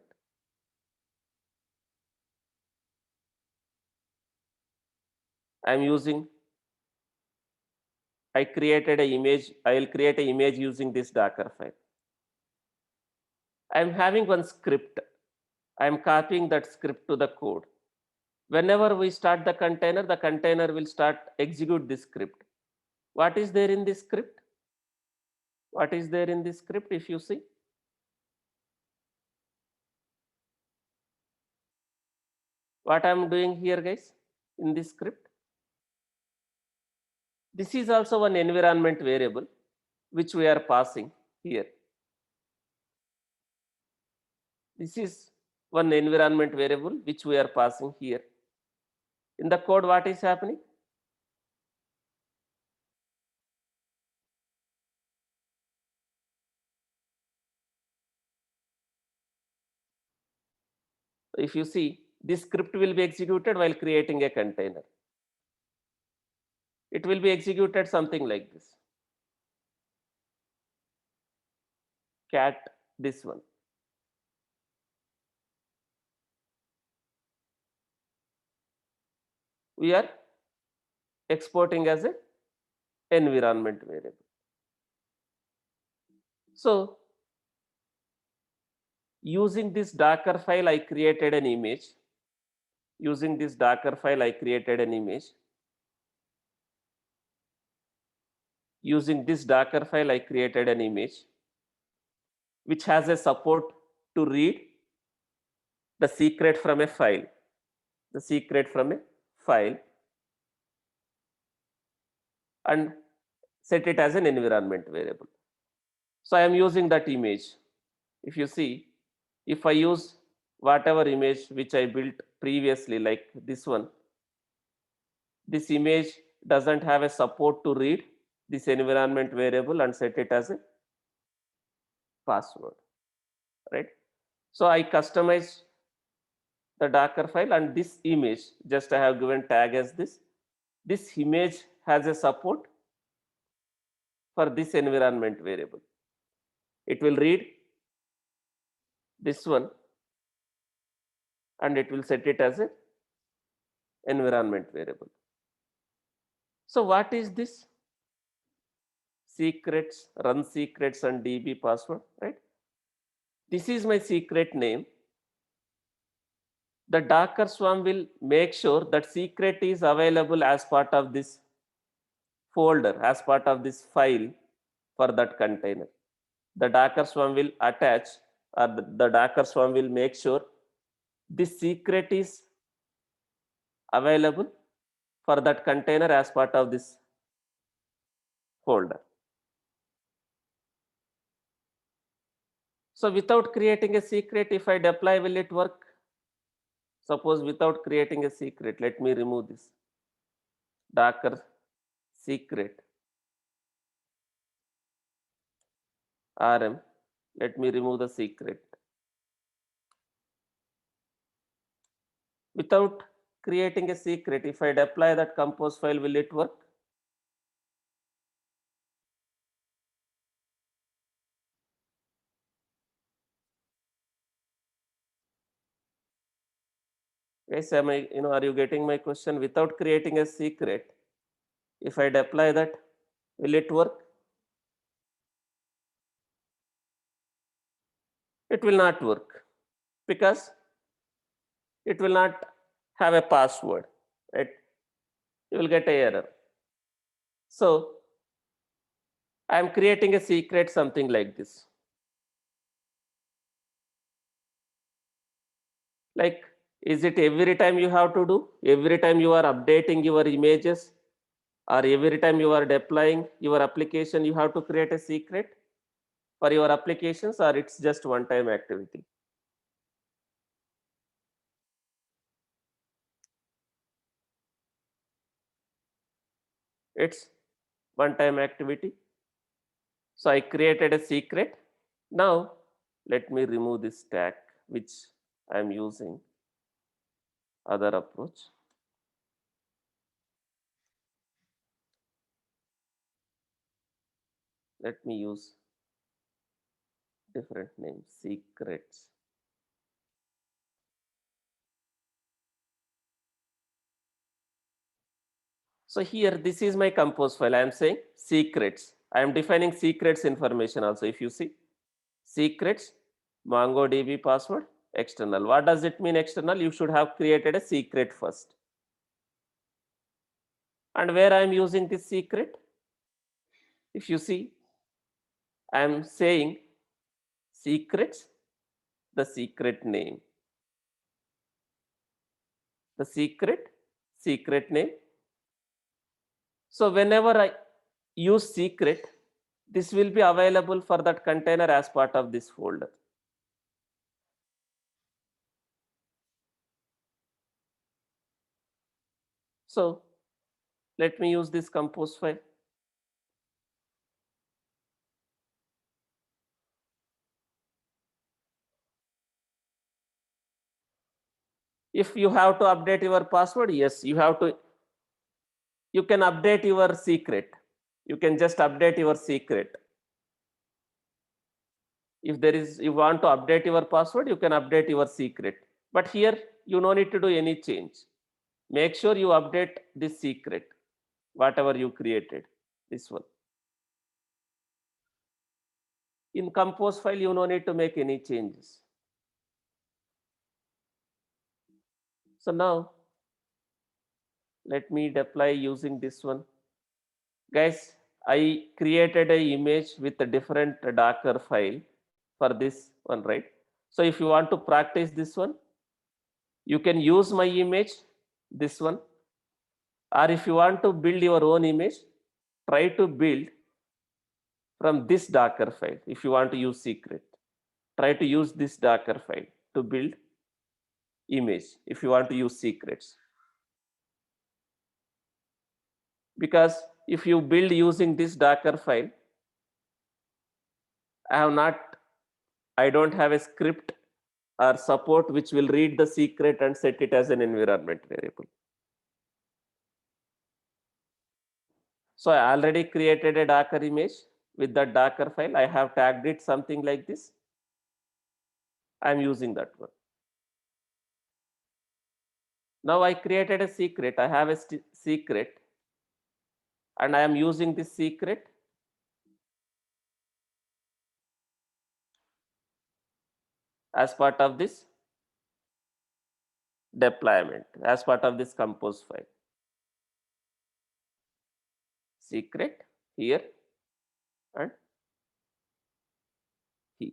I'm using, I created an image, I will create an image using this Docker file. I'm having one script. I'm copying that script to the code. Whenever we start the container will start execute this script. What is there in this script? What is there in this script if you see? What I'm doing here, guys, in this script? This is also one environment variable which we are passing here. This is one environment variable which we are passing here. In the code, what is happening? If you see, this script will be executed while creating a container. It will be executed something like this. Cat, this one. We are exporting as an environment variable. So using this Docker file, I created an image. Using this Docker file, I created an image. Using this Docker file, I created an image which has a support to read the secret from a file. The secret from a file and set it as an environment variable. So I am using that image. If you see, if I use whatever image which I built previously, like this one, this image doesn't have a support to read this environment variable and set it as a password, right? So I customize the Docker file and this image, just I have given tag as this. This image has a support for this environment variable. It will read this one and it will set it as a environment variable. So what is this? Secrets, run secrets and DB password, right? This is my secret name. The Docker Swarm will make sure that secret is available as part of this folder, as part of this file for that container. The Docker Swarm will attach, or the Docker Swarm will make sure this secret is available for that container as part of this folder. So without creating a secret, if I deploy, will it work? Suppose without creating a secret, let me remove this Docker secret RM. Let me remove the secret. Without creating a secret, if I deploy that compose file, will it work? Yes, am I, are you getting my question? Without creating a secret, if I deploy that, will it work? It will not work because it will not have a password, right? You will get an error. So I am creating a secret, something like this. Like, is it every time you have to do? Every time you are updating your images or every time you are deploying your application, you have to create a secret for your applications, or it's just one time activity? It's one time activity. So I created a secret. Now let me remove this tag which I am using other approach. Let me use different name, secrets. So here, this is my compose file. I am saying secrets. I am defining secrets information also. If you see secrets, MongoDB password, external. What does it mean external? You should have created a secret first. And where I am using this secret? If you see, I am saying secrets, the secret name. The secret name. So whenever I use secret, this will be available for that container as part of this folder. So let me use this compose file. If you have to update your password, yes, you have to. You can update your secret. You can just update your secret. If there is, you want to update your password, you can update your secret. But here, you no need to do any change. Make sure you update this secret, whatever you created, this one. In compose file, you no need to make any changes. So now, let me deploy using this one. Guys, I created a image with a different Docker file for this one, right? So if you want to practice this one, you can use my image, this one. Or if you want to build your own image, try to build from this Docker file. If you want to use secret, try to use this Docker file to build image if you want to use secrets. Because if you build using this Docker file, I don't have a script or support which will read the secret and set it as an environment variable. So I already created a Docker image with that Docker file. I have tagged it something like this. I'm using that one. Now I created a secret. I have a secret and I am using this secret as part of this deployment, as part of this compose file. Secret here and here.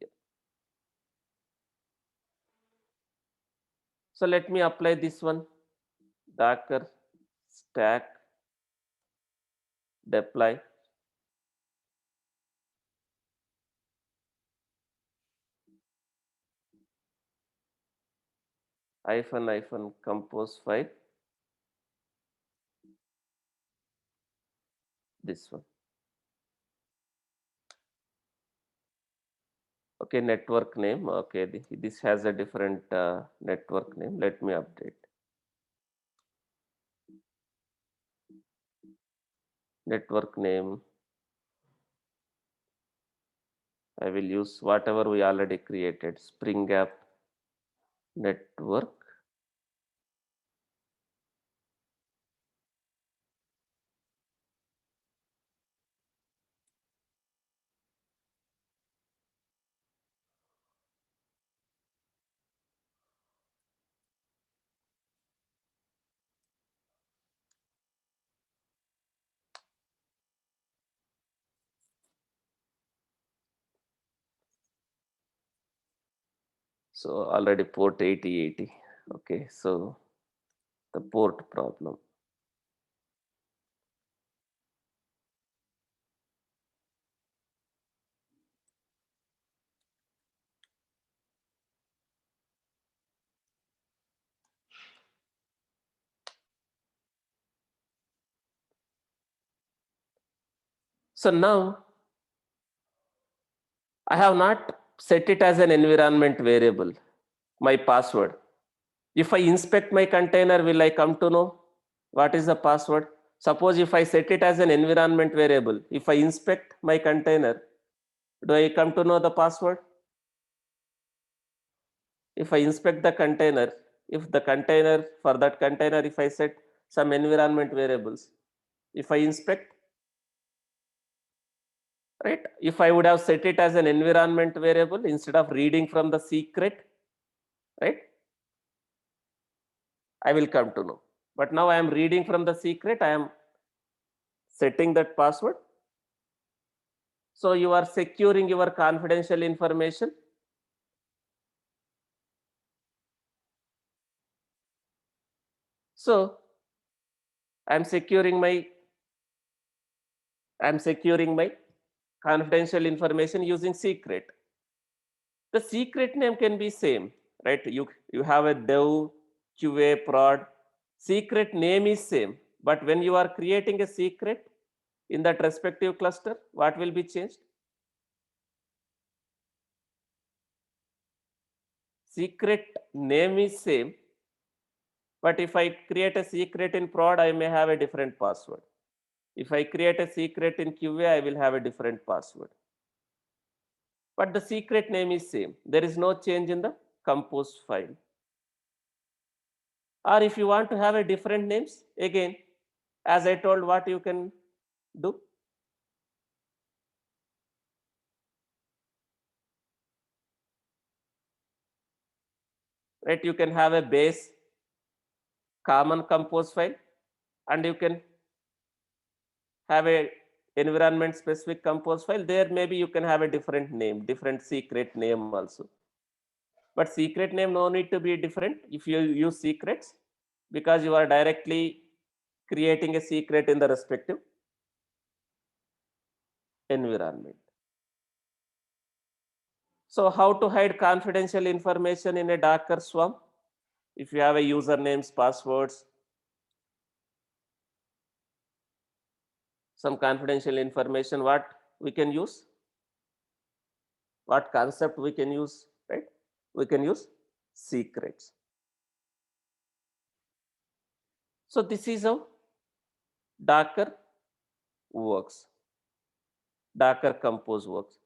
So let me apply this one, Docker stack deploy hyphen compose file, this one. Okay, network name. Okay, this has a different network name. Let me update. Network name. I will use whatever we already created. Spring App network. So already port 8080. Okay, so the port problem. So now I have not set it as an environment variable, my password. If I inspect my container, will I come to know what is the password? Suppose if I set it as an environment variable, if I inspect my container, do I come to know the password? If I inspect the container, if the container, for that container, if I set some environment variables, if I inspect, right? If I would have set it as an environment variable instead of reading from the secret, right? I will come to know. But now I am reading from the secret, I am setting that password. So you are securing your confidential information. So I'm securing my confidential information using secret. The secret name can be same, right? You have a dev, QA, prod. Secret name is same, But when you are creating a secret in that respective cluster, what will be changed? Secret name is same, but if I create a secret in prod, I may have a different password. If I create a secret in QA, I will have a different password. But the secret name is same. There is no change in the compose file. Or if you want to have a different names, again, as I told, what you can do? Right, you can have a base common compose file, and you can have a environment specific compose file. There maybe you can have a different name, different secret name also. But secret name no need to be different if you use secrets, because you are directly creating a secret in the respective environment. So how to hide confidential information in a Docker Swarm? If you have a usernames, passwords, some confidential information, what we can use? What concept we can use, right? We can use secrets. So this is how Docker works. Docker Compose works.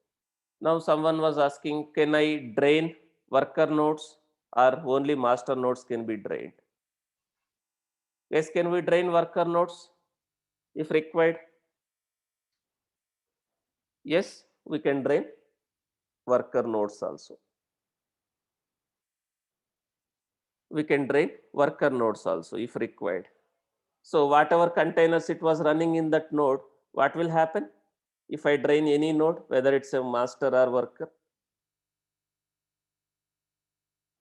Now someone was asking, can I drain worker nodes or only master nodes can be drained? Yes, can we drain worker nodes if required? Yes, we can drain worker nodes also. We can drain worker nodes also if required. So whatever containers it was running in that node, what will happen if I drain any node, whether it's a master or worker?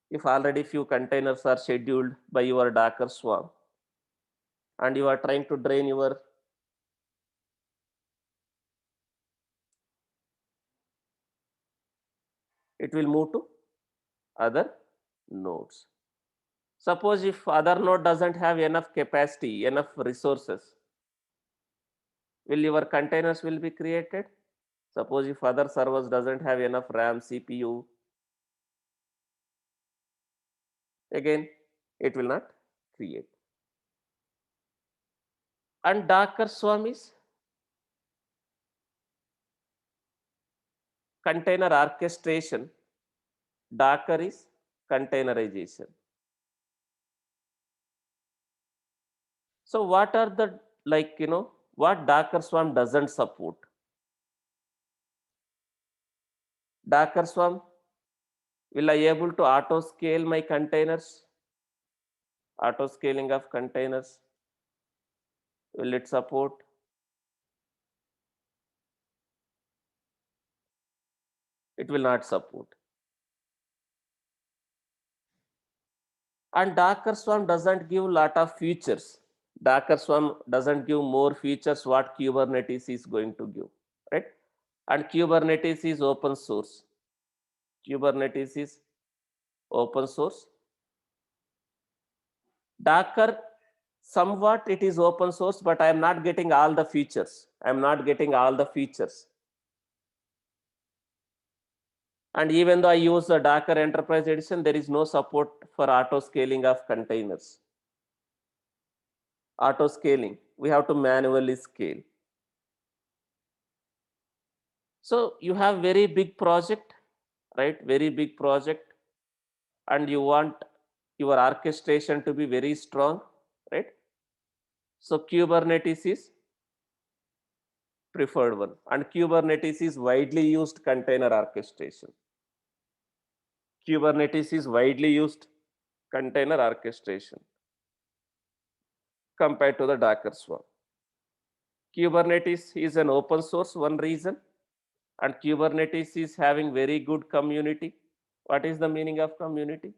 If already few containers are scheduled by your Docker Swarm and you are trying to drain your it will move to other nodes. Suppose if other node doesn't have enough capacity, enough resources, will your containers will be created? Suppose if other servers doesn't have enough RAM, CPU, again, it will not create. And Docker Swarm is container orchestration. Docker is containerization. So what are the, what Docker Swarm doesn't support? Docker Swarm, will I able to auto scale my containers? Auto scaling of containers, will it support? It will not support. And Docker Swarm doesn't give lot of features. Docker Swarm doesn't give more features what Kubernetes is going to give, right? And Kubernetes is open source. Kubernetes is open source. Docker, somewhat it is open source, but I am not getting all the features. I am not getting all the features. And even though I use the Docker Enterprise Edition, there is no support for auto scaling of containers. Auto scaling, we have to manually scale. So you have very big project, right? Very big project, and you want your orchestration to be very strong, right? So Kubernetes is preferred one, and Kubernetes is widely used container orchestration. Kubernetes is widely used container orchestration compared to the Docker Swarm. Kubernetes is an open source, one reason, and Kubernetes is having very good community. What is the meaning of community?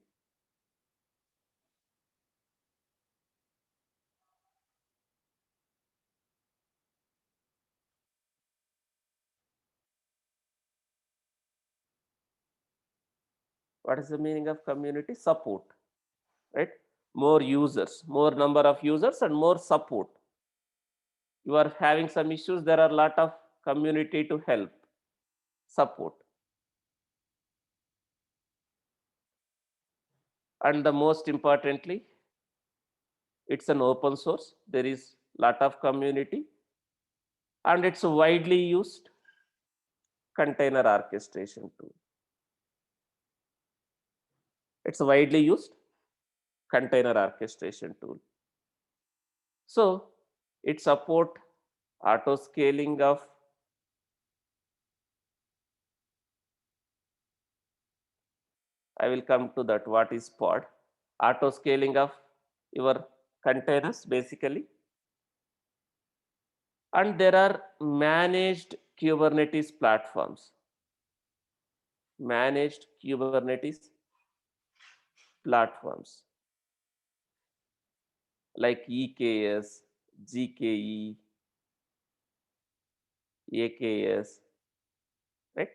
What is the meaning of community? Support, right? More users, more number of users and more support. you are having some issues, there are a lot of community to help, support. And the most importantly, it's an open source. There is lot of community and it's a widely used container orchestration tool. It's a widely used container orchestration tool. So it support auto scaling of I will come to that what is pod. Auto scaling of your containers basically. And there are managed Kubernetes platforms. Managed Kubernetes platforms like EKS, GKE, AKS, right?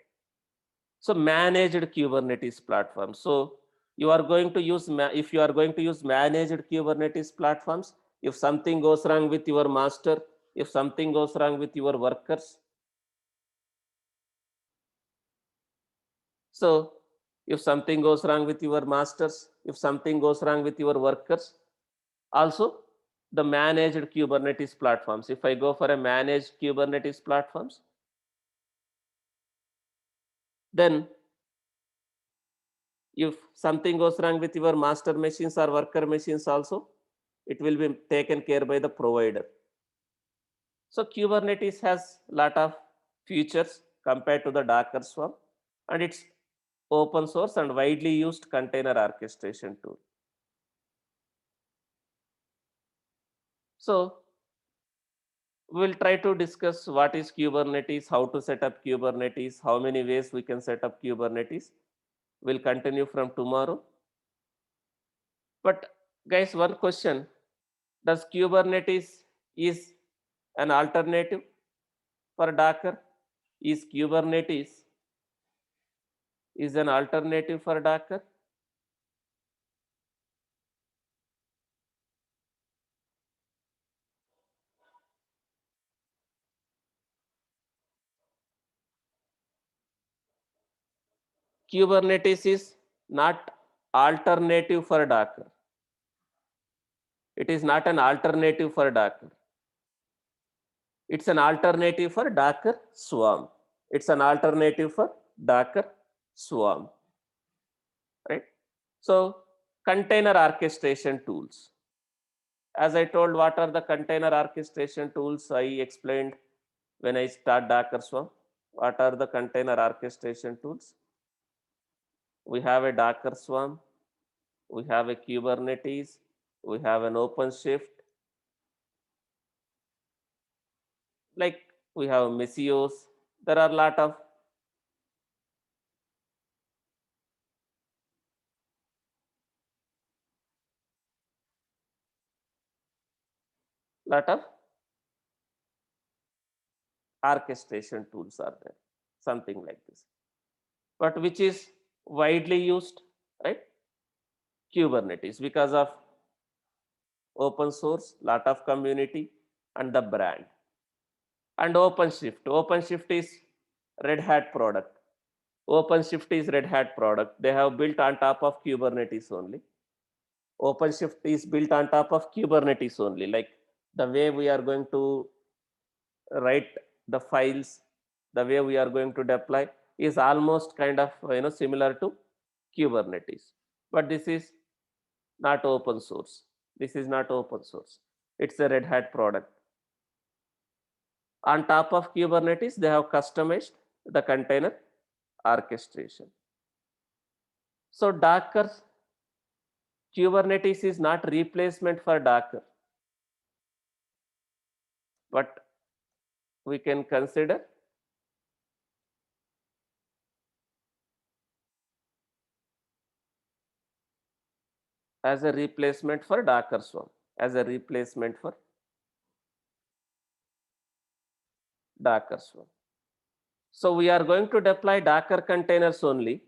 So managed Kubernetes platform. So you are going to use, if you are going to use managed Kubernetes platforms, if something goes wrong with your master, if something goes wrong with your workers, so if something goes wrong with your masters, if something goes wrong with your workers, also the managed Kubernetes platforms. If I go for a managed Kubernetes platforms, then if something goes wrong with your master machines or worker machines also, it will be taken care by the provider. So Kubernetes has lot of features compared to the Docker Swarm, and it's open source and widely used container orchestration tool. So we'll try to discuss what is Kubernetes, how to set up Kubernetes, how many ways we can set up Kubernetes. We'll continue from tomorrow. But guys, one question, does Kubernetes is an alternative for Docker? Is Kubernetes is an alternative for Docker? Kubernetes is not alternative for Docker. It is not an alternative for Docker. It's an alternative for Docker Swarm. It's an alternative for Docker Swarm, right? So container orchestration tools. As I told, what are the container orchestration tools? I explained when I start Docker Swarm. What are the container orchestration tools? We have a Docker Swarm, we have a Kubernetes, we have an OpenShift, like we have Mesios. There are a lot of orchestration tools are there, something like this. But which is widely used, right? Kubernetes, because of open source, lot of community, and the brand. And OpenShift. OpenShift is Red Hat product. OpenShift is Red Hat product. They have built on top of Kubernetes only. OpenShift is built on top of Kubernetes only. Like the way we are going to write the files, the way we are going to deploy is almost kind of similar to Kubernetes. But this is not open source. This is not open source. It's a Red Hat product. On top of Kubernetes, they have customized the container orchestration. So Docker, Kubernetes is not replacement for Docker, but we can consider as a replacement for Docker Swarm, as a replacement for Docker Swarm. So we are going to deploy Docker containers only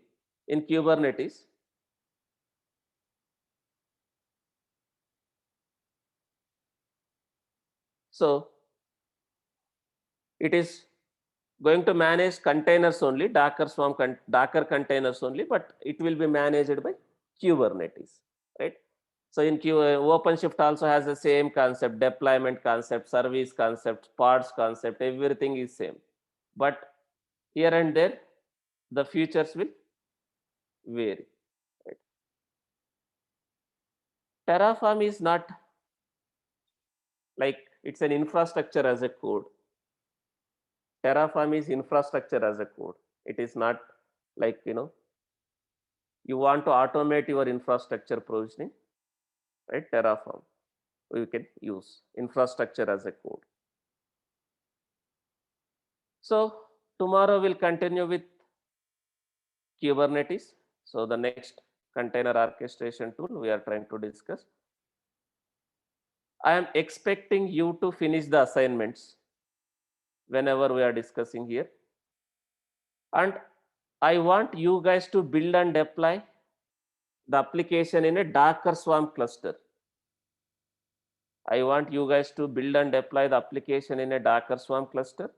in Kubernetes. So it is going to manage containers only, Docker Swarm, Docker containers only, but it will be managed by Kubernetes, right? So in OpenShift also has the same concept, deployment concept, service concept, pods concept, everything is same. But here and there, the features will vary. Right? Terraform is not like it's an infrastructure as a code. Terraform is infrastructure as a code. It is not like, you want to automate your infrastructure provisioning, right? Terraform, you can use infrastructure as a code. So tomorrow we'll continue with Kubernetes. So the next container orchestration tool we are trying to discuss. I am expecting you to finish the assignments whenever we are discussing here. And I want you guys to build and deploy the application in a Docker Swarm cluster. I want you guys to build and deploy the application in a Docker Swarm cluster.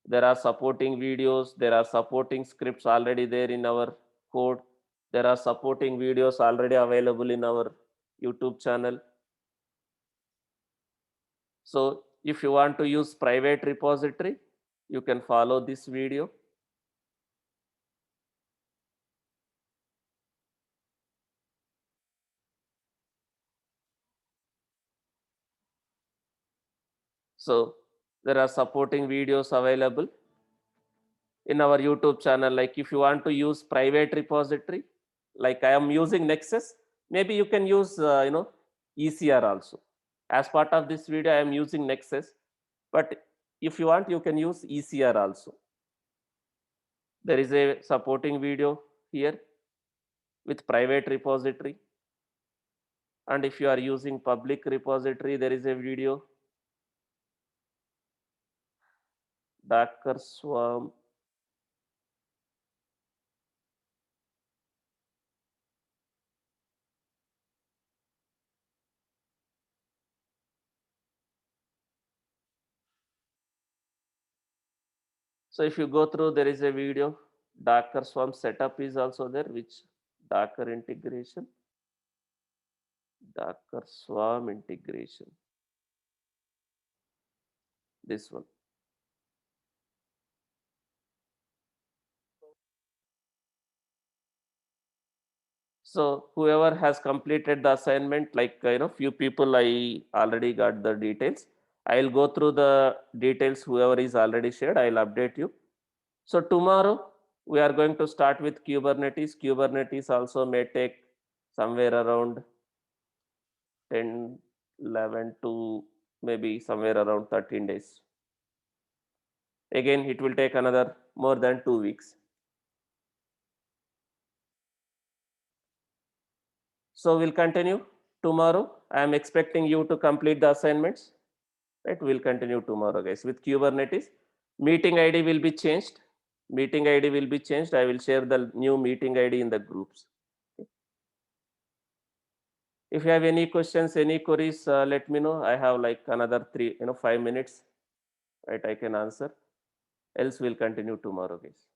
There are supporting videos, there are supporting scripts already there in our code. There are supporting videos already available in our YouTube channel. So if you want to use private repository, you can follow this video. So there are supporting videos available in our YouTube channel. Like if you want to use private repository, like I am using Nexus, maybe you can use ECR also. As part of this video, I am using Nexus, but if you want, you can use ECR also. There is a supporting video here with private repository. And if you are using public repository, there is a video, Docker Swarm. So if you go through, there is a video, Docker Swarm setup is also there, which Docker integration, Docker Swarm integration, this one. So whoever has completed the assignment, like few people, I already got the details. I'll go through the details. Whoever is already shared, I'll update you. So tomorrow we are going to start with Kubernetes. Kubernetes also may take somewhere around 10, 11 to maybe somewhere around 13 days. Again, it will take another more than 2 weeks. So we'll continue tomorrow. I am expecting you to complete the assignments. Right, we'll continue tomorrow, guys, with Kubernetes. Meeting ID will be changed. Meeting ID will be changed. I will share the new meeting ID in the groups. If you have any questions, any queries, let me know. I have like another 5 minutes, right? I can answer. Else we'll continue tomorrow, guys.